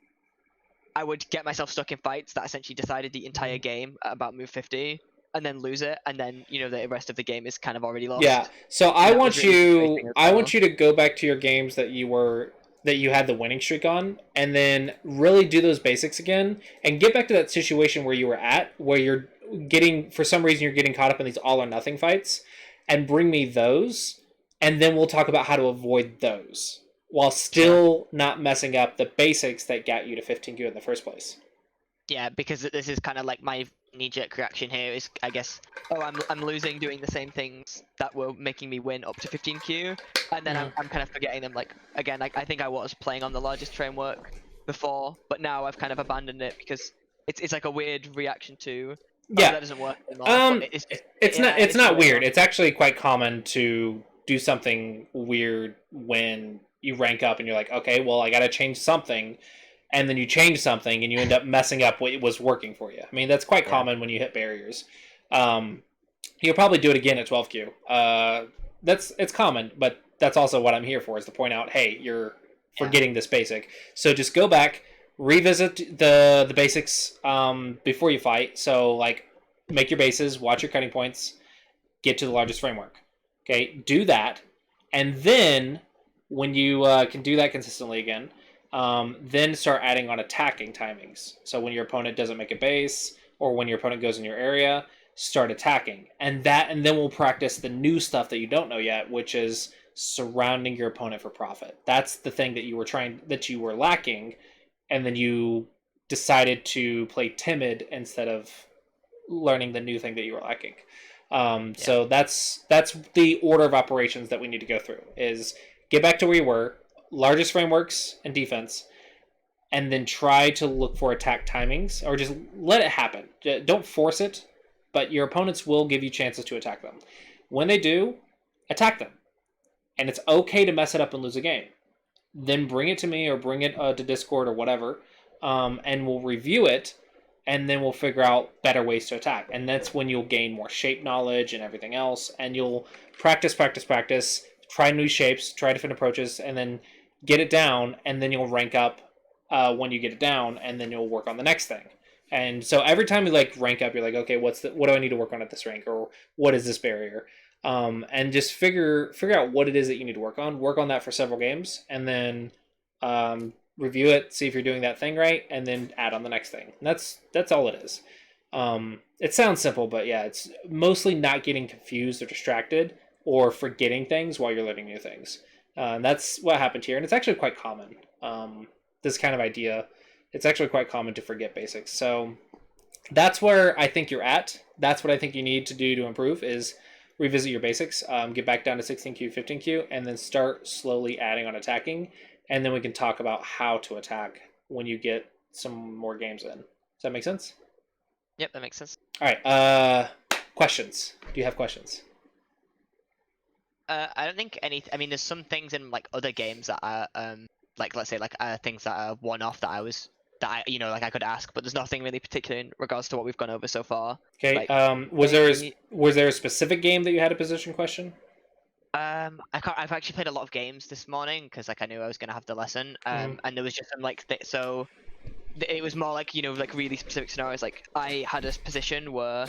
I would get myself stuck in fights that essentially decided the entire game at about move 50, and then lose it, and then the rest of the game is kind of already lost. Yeah. So I want you to go back to your games that you had the winning streak on, and then really do those basics again, and get back to that situation where you were at, where you're getting for some reason you're getting caught up in these all or nothing fights, and bring me those, and then we'll talk about how to avoid those while still not messing up the basics that got you to 15Q in the first place. Yeah, because this is kind of like my knee-jerk reaction here is, I guess, I'm losing doing the same things that were making me win up to 15Q, and then I'm kind of forgetting them. Like again, like I think I was playing on the largest framework before, but now I've kind of abandoned it because it's like a weird reaction to that doesn't work anymore. It's not weird. It's actually quite common to do something weird when you rank up and you're like, okay, well, I got to change something, and then you change something and you end up messing up what was working for you. I mean, that's quite common when you hit barriers. You'll probably do it again at 12Q. It's common, but that's also what I'm here for, is to point out, hey, you're forgetting this basic. So just go back, revisit the basics before you fight. So like, make your bases, watch your cutting points, get to the largest framework. Okay, do that, and then when you can do that consistently again, then start adding on attacking timings. So when your opponent doesn't make a base, or when your opponent goes in your area, start attacking, and then we'll practice the new stuff that you don't know yet, which is surrounding your opponent for profit. That's the thing that you were lacking, and then you decided to play timid instead of learning the new thing that you were lacking. So that's the order of operations that we need to go through, is get back to where you were, largest frameworks and defense, and then try to look for attack timings, or just let it happen. Don't force it, but your opponents will give you chances to attack them. When they do, attack them. And it's okay to mess it up and lose a game. Then bring it to me, or bring it to Discord or whatever, and we'll review it, and then we'll figure out better ways to attack. And that's when you'll gain more shape knowledge and everything else, and you'll practice, try new shapes, try different approaches, and then get it down, and then you'll rank up when you get it down, and then you'll work on the next thing. And so every time you like rank up, you're like, okay, what do I need to work on at this rank, or what is this barrier? And just figure out what it is that you need to work on. Work on that for several games, and then review it, see if you're doing that thing right, and then add on the next thing. And that's all it is. It sounds simple, but yeah, it's mostly not getting confused or distracted or forgetting things while you're learning new things. And that's what happened here, and it's actually quite common. This kind of idea, it's actually quite common to forget basics. So that's where I think you're at. That's what I think you need to do to improve is revisit your basics, get back down to 16Q, 15Q, and then start slowly adding on attacking. And then we can talk about how to attack when you get some more games in. Does that make sense? Yep, that makes sense. All right. Questions. Do you have questions? I don't think any. I mean, there's some things in like other games that are like, let's say like things that are one-off that I like I could ask, but there's nothing really particular in regards to what we've gone over so far. Okay. Like, was there a specific game that you had a position question? I've actually played a lot of games this morning because like I knew I was gonna have the lesson. And there was just some like it was more like like really specific scenarios. Like I had a position where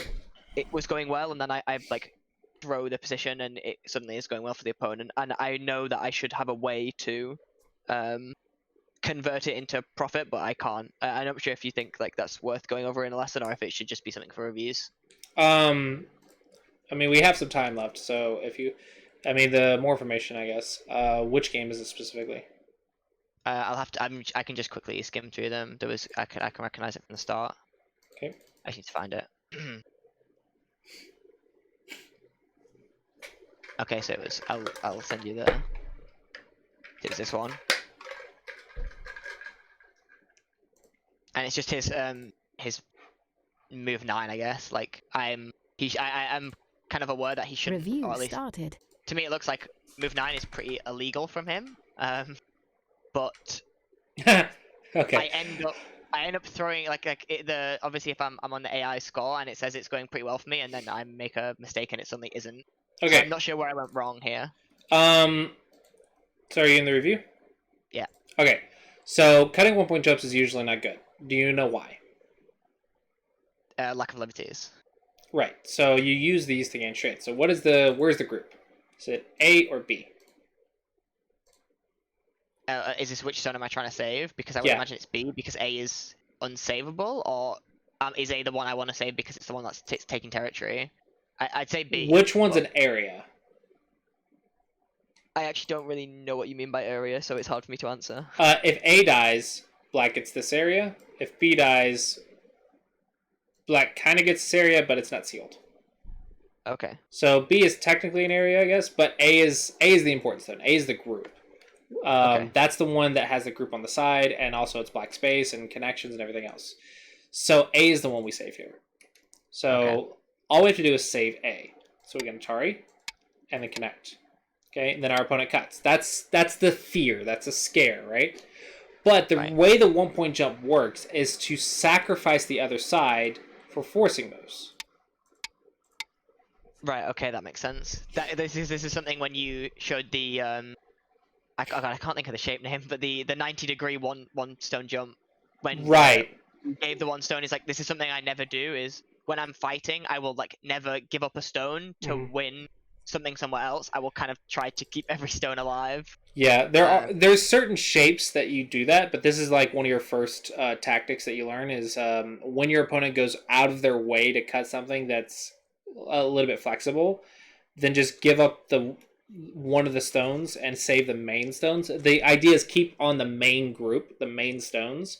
it was going well, and then I like throw the position and it suddenly is going well for the opponent, and I know that I should have a way to convert it into profit, but I can't. I'm not sure if you think like that's worth going over in a lesson or if it should just be something for reviews. I mean, we have some time left, so the more information, I guess. Which game is it specifically? I'll have to. I can just quickly skim through them. I can recognize it from the start. Okay. I just need to find it. Okay, so it was. I'll send you the. It was this one, and it's just his move 9, I guess. Like I'm kind of aware that he shouldn't. Review or at least started. to me, it looks like move 9 is pretty illegal from him. But Okay. I end up throwing obviously if I'm on the AI score and it says it's going pretty well for me, and then I make a mistake and it suddenly isn't. Okay. So I'm not sure where I went wrong here. So are you in the review? Yeah. Okay. So cutting 1-point jumps is usually not good. Do you know why? Lack of liberties. Right. So you use these to gain strength. So where's the group? Is it A or B? Is this which stone am I trying to save? Because I would imagine it's B because A is unsavable, or is A the one I want to save because it's the one that's taking territory? I'd say B. Which one's an area? I actually don't really know what you mean by area, so it's hard for me to answer. If A dies, black gets this area. If B dies, black kind of gets this area, but it's not sealed. Okay. So B is technically an area, I guess, but A is the important stone. A is the group. Okay. That's the one that has the group on the side, and also it's black space and connections and everything else. So A is the one we save here. So all we have to do is save A. So we get Atari, and then connect. Okay, and then our opponent cuts. That's the fear. That's a scare, right? But the way the 1-point jump works is to sacrifice the other side for forcing moves. Right. Okay, that makes sense. This is something when you showed the I can't think of the shape name, but the 90-degree one stone jump when you gave the 1 stone is like, this is something I never do. Is when I'm fighting, I will like never give up a stone to win something somewhere else. I will kind of try to keep every stone alive. Yeah, there's certain shapes that you do that, but this is like one of your first tactics that you learn is when your opponent goes out of their way to cut something that's a little bit flexible, then just give up one of the stones and save the main stones. The idea is keep on the main group, the main stones,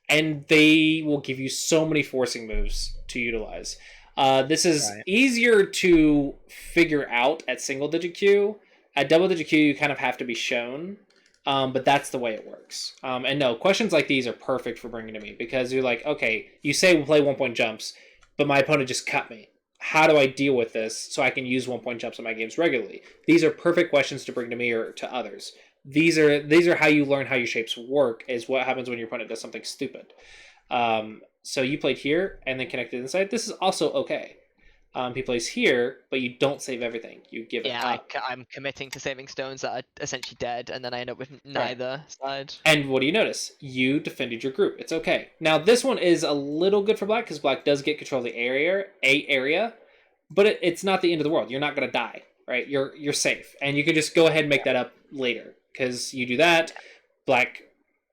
and they will give you so many forcing moves to utilize. This is easier to figure out at single-digit Q. At double-digit Q, you kind of have to be shown, but that's the way it works. And no, questions like these are perfect for bringing to me, because you're like, okay, you say we'll play 1-point jumps, but my opponent just cut me. How do I deal with this so I can use 1-point jumps in my games regularly? These are perfect questions to bring to me or to others. These are how you learn how your shapes work, is what happens when your opponent does something stupid. So you played here and then connected inside. This is also okay. He plays here, but you don't save everything. You give it up. I'm committing to saving stones that are essentially dead, and then I end up with Right. neither side. And what do you notice? You defended your group. It's okay. Now this one is a little good for black because black does get control of the area, but it's not the end of the world. You're not gonna die, right? You're safe, and you can just go ahead and make that up later because you do that. Black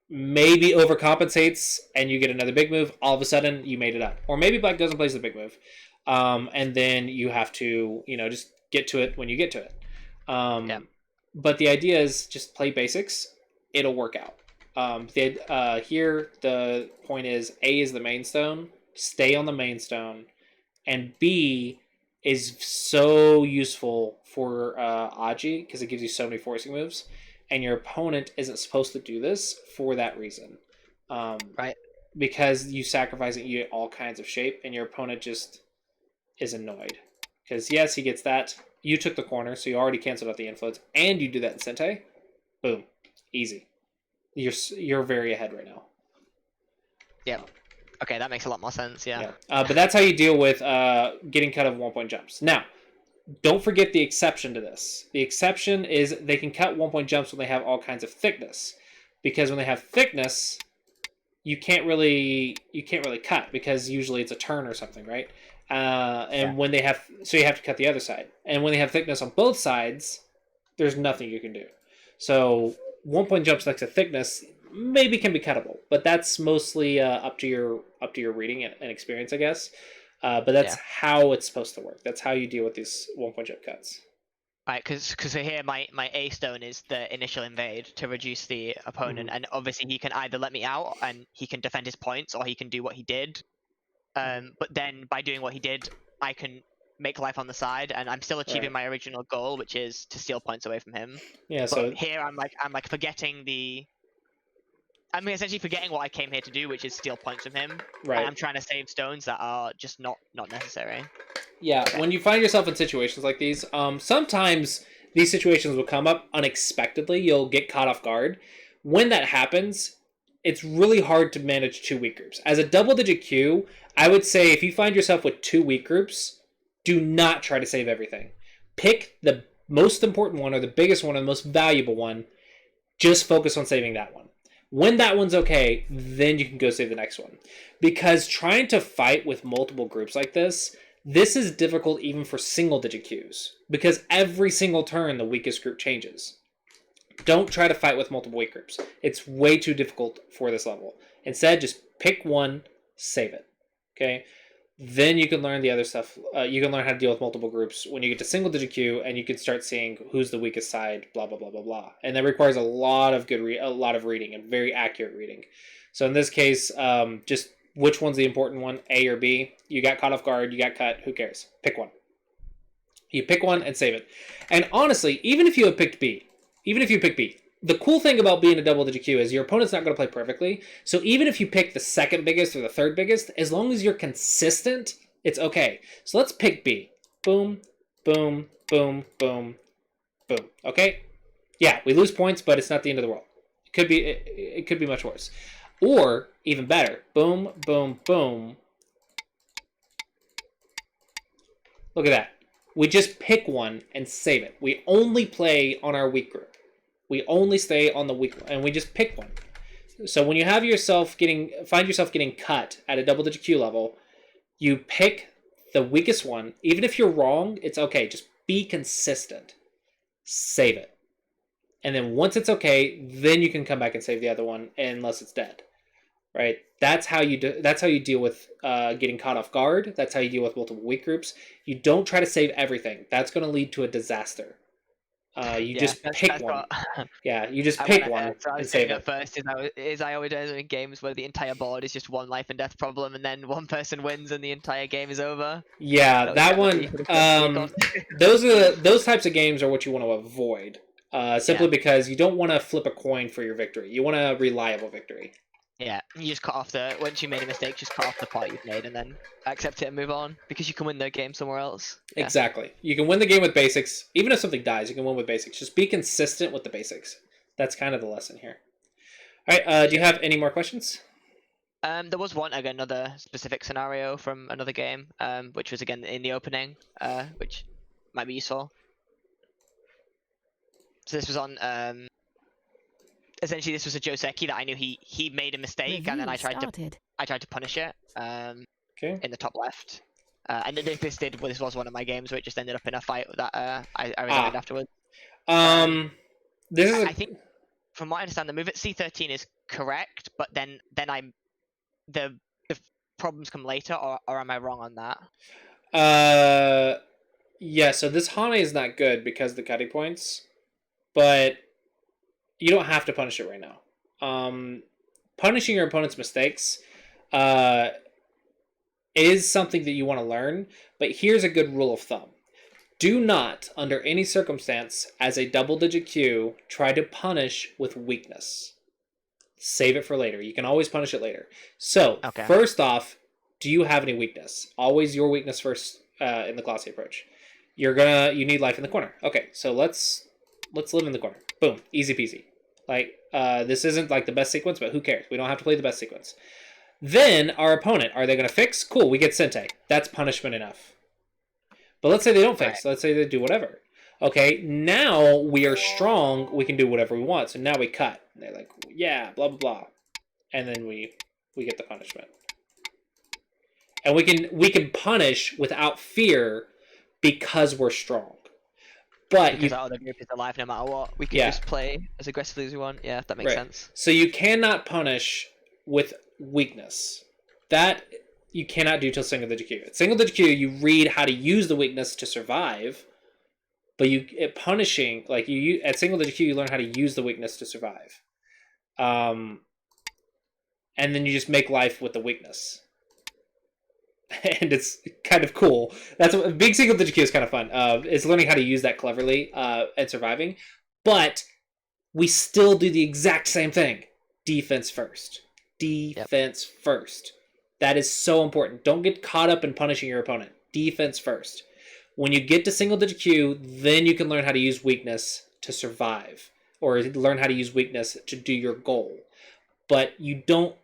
maybe overcompensates and you get another big move. All of a sudden you made it up, or maybe black doesn't place the big move, and then you have to just get to it when you get to it. But the idea is just play basics. It'll work out. Here the point is A is the main stone. Stay on the main stone, and B is so useful for Aji because it gives you so many forcing moves, and your opponent isn't supposed to do this for that reason. Right. Because you sacrifice it, you get all kinds of shape, and your opponent just is annoyed. Because yes, he gets that. You took the corner, so you already canceled out the influence, and you do that in Sente. Boom, easy. You're very ahead right now. Yeah. Okay, that makes a lot more sense. Yeah. But that's how you deal with getting cut of 1-point jumps. Now, don't forget the exception to this. The exception is they can cut 1-point jumps when they have all kinds of thickness, because when they have thickness, you can't really cut because usually it's a turn or something, right? When they have, so you have to cut the other side. And when they have thickness on both sides, there's nothing you can do. So 1-point jumps next to thickness maybe can be cuttable, but that's mostly up to your reading and experience, I guess. But that's how it's supposed to work. That's how you deal with these 1-point jump cuts. Right, because here my A stone is the initial invade to reduce the opponent, and obviously he can either let me out and he can defend his points, or he can do what he did. But then by doing what he did, I can make life on the side, and I'm still achieving my original goal, which is to steal points away from him. Yeah. But So here I'm forgetting essentially forgetting what I came here to do, which is steal points from him. right. And I'm trying to save stones that are just not necessary. Yeah, when you find yourself in situations like these, sometimes these situations will come up unexpectedly. You'll get caught off guard. When that happens, it's really hard to manage 2 weak groups. As a double-digit queue, I would say if you find yourself with 2 weak groups, do not try to save everything. Pick the most important one or the biggest one or the most valuable one. Just focus on saving that one. When that one's okay, then you can go save the next one. Because trying to fight with multiple groups like this is difficult even for single-digit queues, because every single turn the weakest group changes. Don't try to fight with multiple weak groups. It's way too difficult for this level. Instead, just pick one, save it. Okay? Then you can learn the other stuff. You can learn how to deal with multiple groups when you get to single-digit queue, and you can start seeing who's the weakest side, blah, blah, blah, blah, blah. And that requires a lot of reading and very accurate reading. So in this case, just which one's the important one, A or B? You got caught off guard, you got cut, who cares? Pick one. You pick one and save it. And honestly, even if you pick B, the cool thing about being a double-digit queue is your opponent's not going to play perfectly. So even if you pick the second biggest or the third biggest, as long as you're consistent, it's okay. So let's pick B. Boom, boom, boom, boom, boom. Okay? Yeah, we lose points, but it's not the end of the world. It could be much worse. Or, even better, boom, boom, boom. Look at that. We just pick one and save it. We only play on our weak group. We only stay on the weak one, and we just pick one. So when you find yourself getting cut at a double-digit Q level, you pick the weakest one. Even if you're wrong, it's okay. Just be consistent. Save it. And then once it's okay, then you can come back and save the other one, unless it's dead. Right? That's how you deal with getting caught off guard. That's how you deal with multiple weak groups. You don't try to save everything. That's going to lead to a disaster. You just pick one. Yeah, you just pick one and save it. First I always do in games where the entire board is just one life and death problem, and then one person wins and the entire game is over. Yeah, that one. Those types of games are what you want to avoid. Simply because you don't want to flip a coin for your victory. You want a reliable victory. Yeah, you just cut off once you made a mistake, just cut off the part you've made and then accept it and move on, because you can win the game somewhere else. Yeah. Exactly. You can win the game with basics. Even if something dies, you can win with basics. Just be consistent with the basics. That's kind of the lesson here. All right, do you have any more questions? There was another specific scenario from another game, which was again in the opening, which might be useful. So this was on, essentially this was a Joseki that I knew he made a mistake, and then I tried to punish it, Okay. in the top left. And this was one of my games where it just ended up in a fight that I resigned afterwards. This is I think, from what I understand, the move at C13 is correct, but then the problems come later, or am I wrong on that? Yeah, so this Hane is not good because of the cutting points, but you don't have to punish it right now. Punishing your opponent's mistakes is something that you want to learn, but here's a good rule of thumb. Do not, under any circumstance, as a double-digit Q, try to punish with weakness. Save it for later. You can always punish it later. So, Okay. First off, do you have any weakness? Always your weakness first in the Clossi approach. You need life in the corner. Okay, so let's live in the corner. Boom, easy peasy. Like this isn't like the best sequence, but who cares? We don't have to play the best sequence. Then our opponent, are they going to fix? Cool, we get Sente. That's punishment enough. But let's say they don't fix. Let's say they do whatever. Okay, now we are strong. We can do whatever we want. So now we cut. And they're like, yeah, blah blah blah, and then we get the punishment. And we can punish without fear because we're strong. But because our other group is alive no matter what. We can just play as aggressively as we want. Yeah, that makes sense. So you cannot punish with weakness. That you cannot do till single digit Q. At single digit Q, you read how to use the weakness to survive. But punishing, like at single digit Q, you learn how to use the weakness to survive. And then you just make life with the weakness. And it's kind of cool. That's what big single digit Q is kind of fun. It's learning how to use that cleverly and surviving. But we still do the exact same thing. Defense first. Defense first. That is so important. Don't get caught up in punishing your opponent. Defense first. When you get to single digit Q, then you can learn how to use weakness to survive, or learn how to use weakness to do your goal. But you don't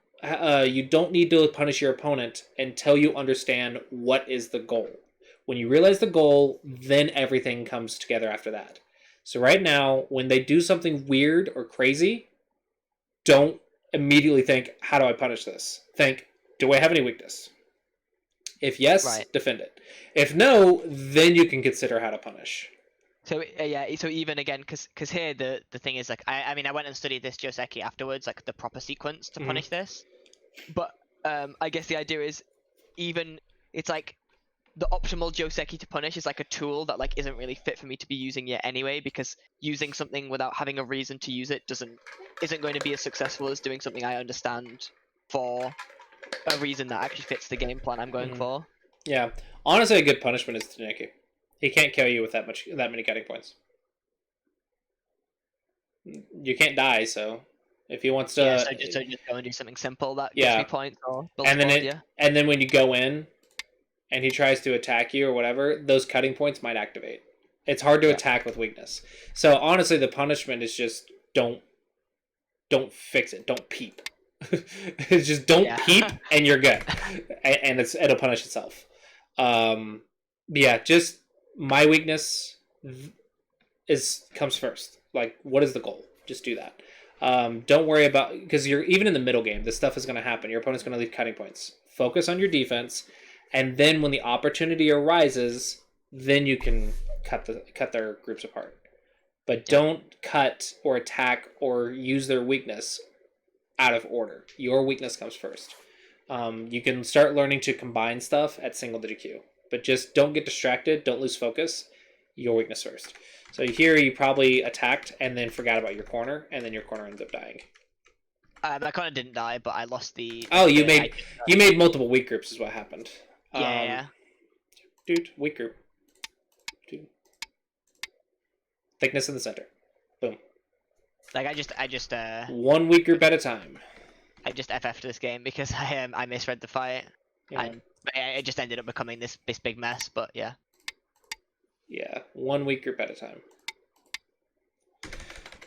need to punish your opponent until you understand what is the goal. When you realize the goal, then everything comes together after that. So right now, when they do something weird or crazy, don't immediately think, how do I punish this? Think, do I have any weakness? If yes, defend it. If no, then you can consider how to punish. So so even again, because here the thing is, like, I mean, I went and studied this Joseki afterwards, like the proper sequence to punish this. But I guess the idea is, even it's like the optimal Joseki to punish is like a tool that like isn't really fit for me to be using yet anyway, because using something without having a reason to use it isn't going to be as successful as doing something I understand for a reason that actually fits the game plan I'm going for. Yeah, honestly, a good punishment is Taneki. He can't kill you with that many cutting points. You can't die, so if he wants to, so just go and do something simple that gets me points or build and then when you go in, and he tries to attack you or whatever, those cutting points might activate. It's hard to attack with weakness. So honestly, the punishment is just don't fix it. Don't peep. It's just don't peep, and you're good, and it'll punish itself. Just my weakness comes first. Like, what is the goal? Just do that. Don't worry about, because you're even in the middle game. This stuff is going to happen. Your opponent's going to leave cutting points. Focus on your defense, and then when the opportunity arises, then you can cut their groups apart. But don't cut or attack or use their weakness out of order. Your weakness comes first. You can start learning to combine stuff at single digit Q, but just don't get distracted. Don't lose focus. Your weakness first. So here you probably attacked and then forgot about your corner, and then your corner ends up dying. My corner didn't die, but I lost the. You made multiple weak groups is what happened. Dude, weak group. Dude. Thickness in the center. Boom. Like I just one weak group at a time. I just FF'd this game because I misread the fight, and it just ended up becoming this big mess. But yeah. Yeah, one weak group at a time.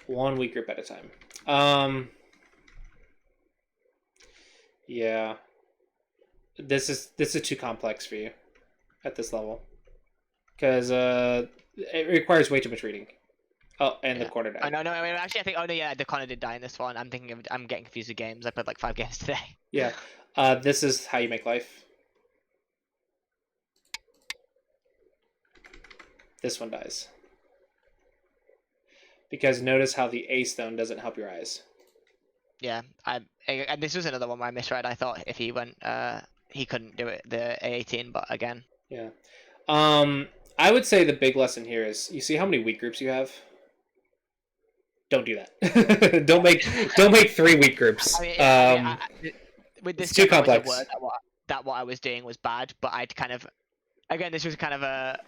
One weak group at a time. Yeah. This is too complex for you at this level because it requires way too much reading. Oh, and the Yeah. corner Oh died. no, no. I mean, actually, I think. Oh no, yeah, the Connor did die in this one. I'm getting confused with games. I played like 5 games today. Yeah. This is how you make life. This one dies because notice how the A stone doesn't help your eyes. Yeah, and this was another one where I misread. I thought if he went, he couldn't do it, the A18, but again. Yeah. Um, I would say the big lesson here is you see how many weak groups you have. Don't do that. Don't make 3 weak groups. I mean, yeah, with It's this too game, I was aware complex. that what I was doing was bad, but I'd kind of, again, this was kind of a.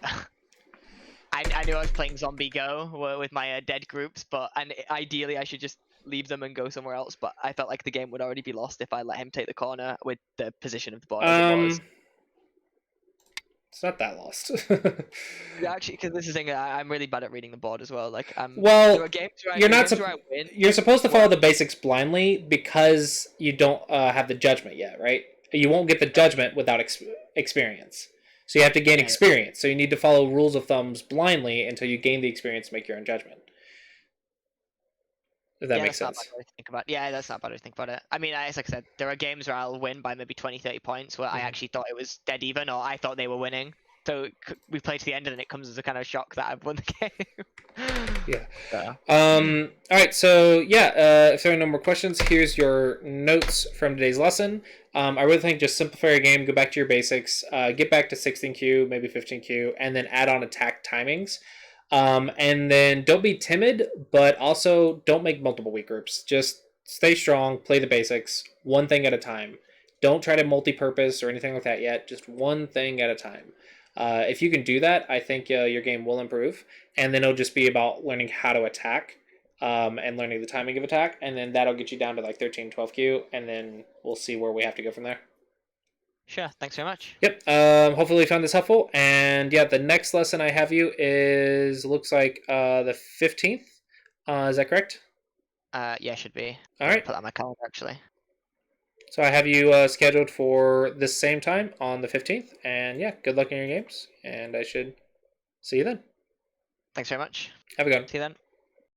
I knew I was playing Zombie Go with my dead groups, and ideally I should just leave them and go somewhere else. But I felt like the game would already be lost if I let him take the corner with the position of the board as it was. It's not that lost. Yeah, actually, because this is the thing, I'm really bad at reading the board as well. Like, there Well, are games where you're not. games where I win. You're supposed to What? follow the basics blindly because you don't have the judgment yet, right? You won't get the judgment without experience. So you have to gain Yeah, experience. So you need to follow rules of thumbs blindly until you gain the experience to make your own judgment. If that yeah, makes that's not a sense. bad way to think about. Yeah, that's not a bad way to think about it. I mean, as like I said, there are games where I'll win by maybe 20, 30 points where I actually thought it was dead even, or I thought they were winning. So we play to the end, and then it comes as a kind of shock that I've won the game. Yeah. Yeah. All right. So yeah. If there are no more questions, here's your notes from today's lesson. I really think just simplify your game. Go back to your basics. Get back to 16Q, maybe 15Q, and then add on attack timings. And then don't be timid, but also don't make multiple weak groups. Just stay strong. Play the basics, one thing at a time. Don't try to multi-purpose or anything like that yet. Just one thing at a time. If you can do that, I think your game will improve, and then it'll just be about learning how to attack and learning the timing of attack, and then that'll get you down to like 13, 12Q, and then we'll see where we have to go from there. Sure. Thanks very much. Yep. Hopefully you found this helpful, and yeah, the next lesson I have you is looks like the 15th. Is that correct? Yeah, should be. All Let me right. put that on my calendar actually. So I have you scheduled for this same time on the 15th, and yeah, good luck in your games, and I should see you then. Thanks very much. Have a good one. See you then.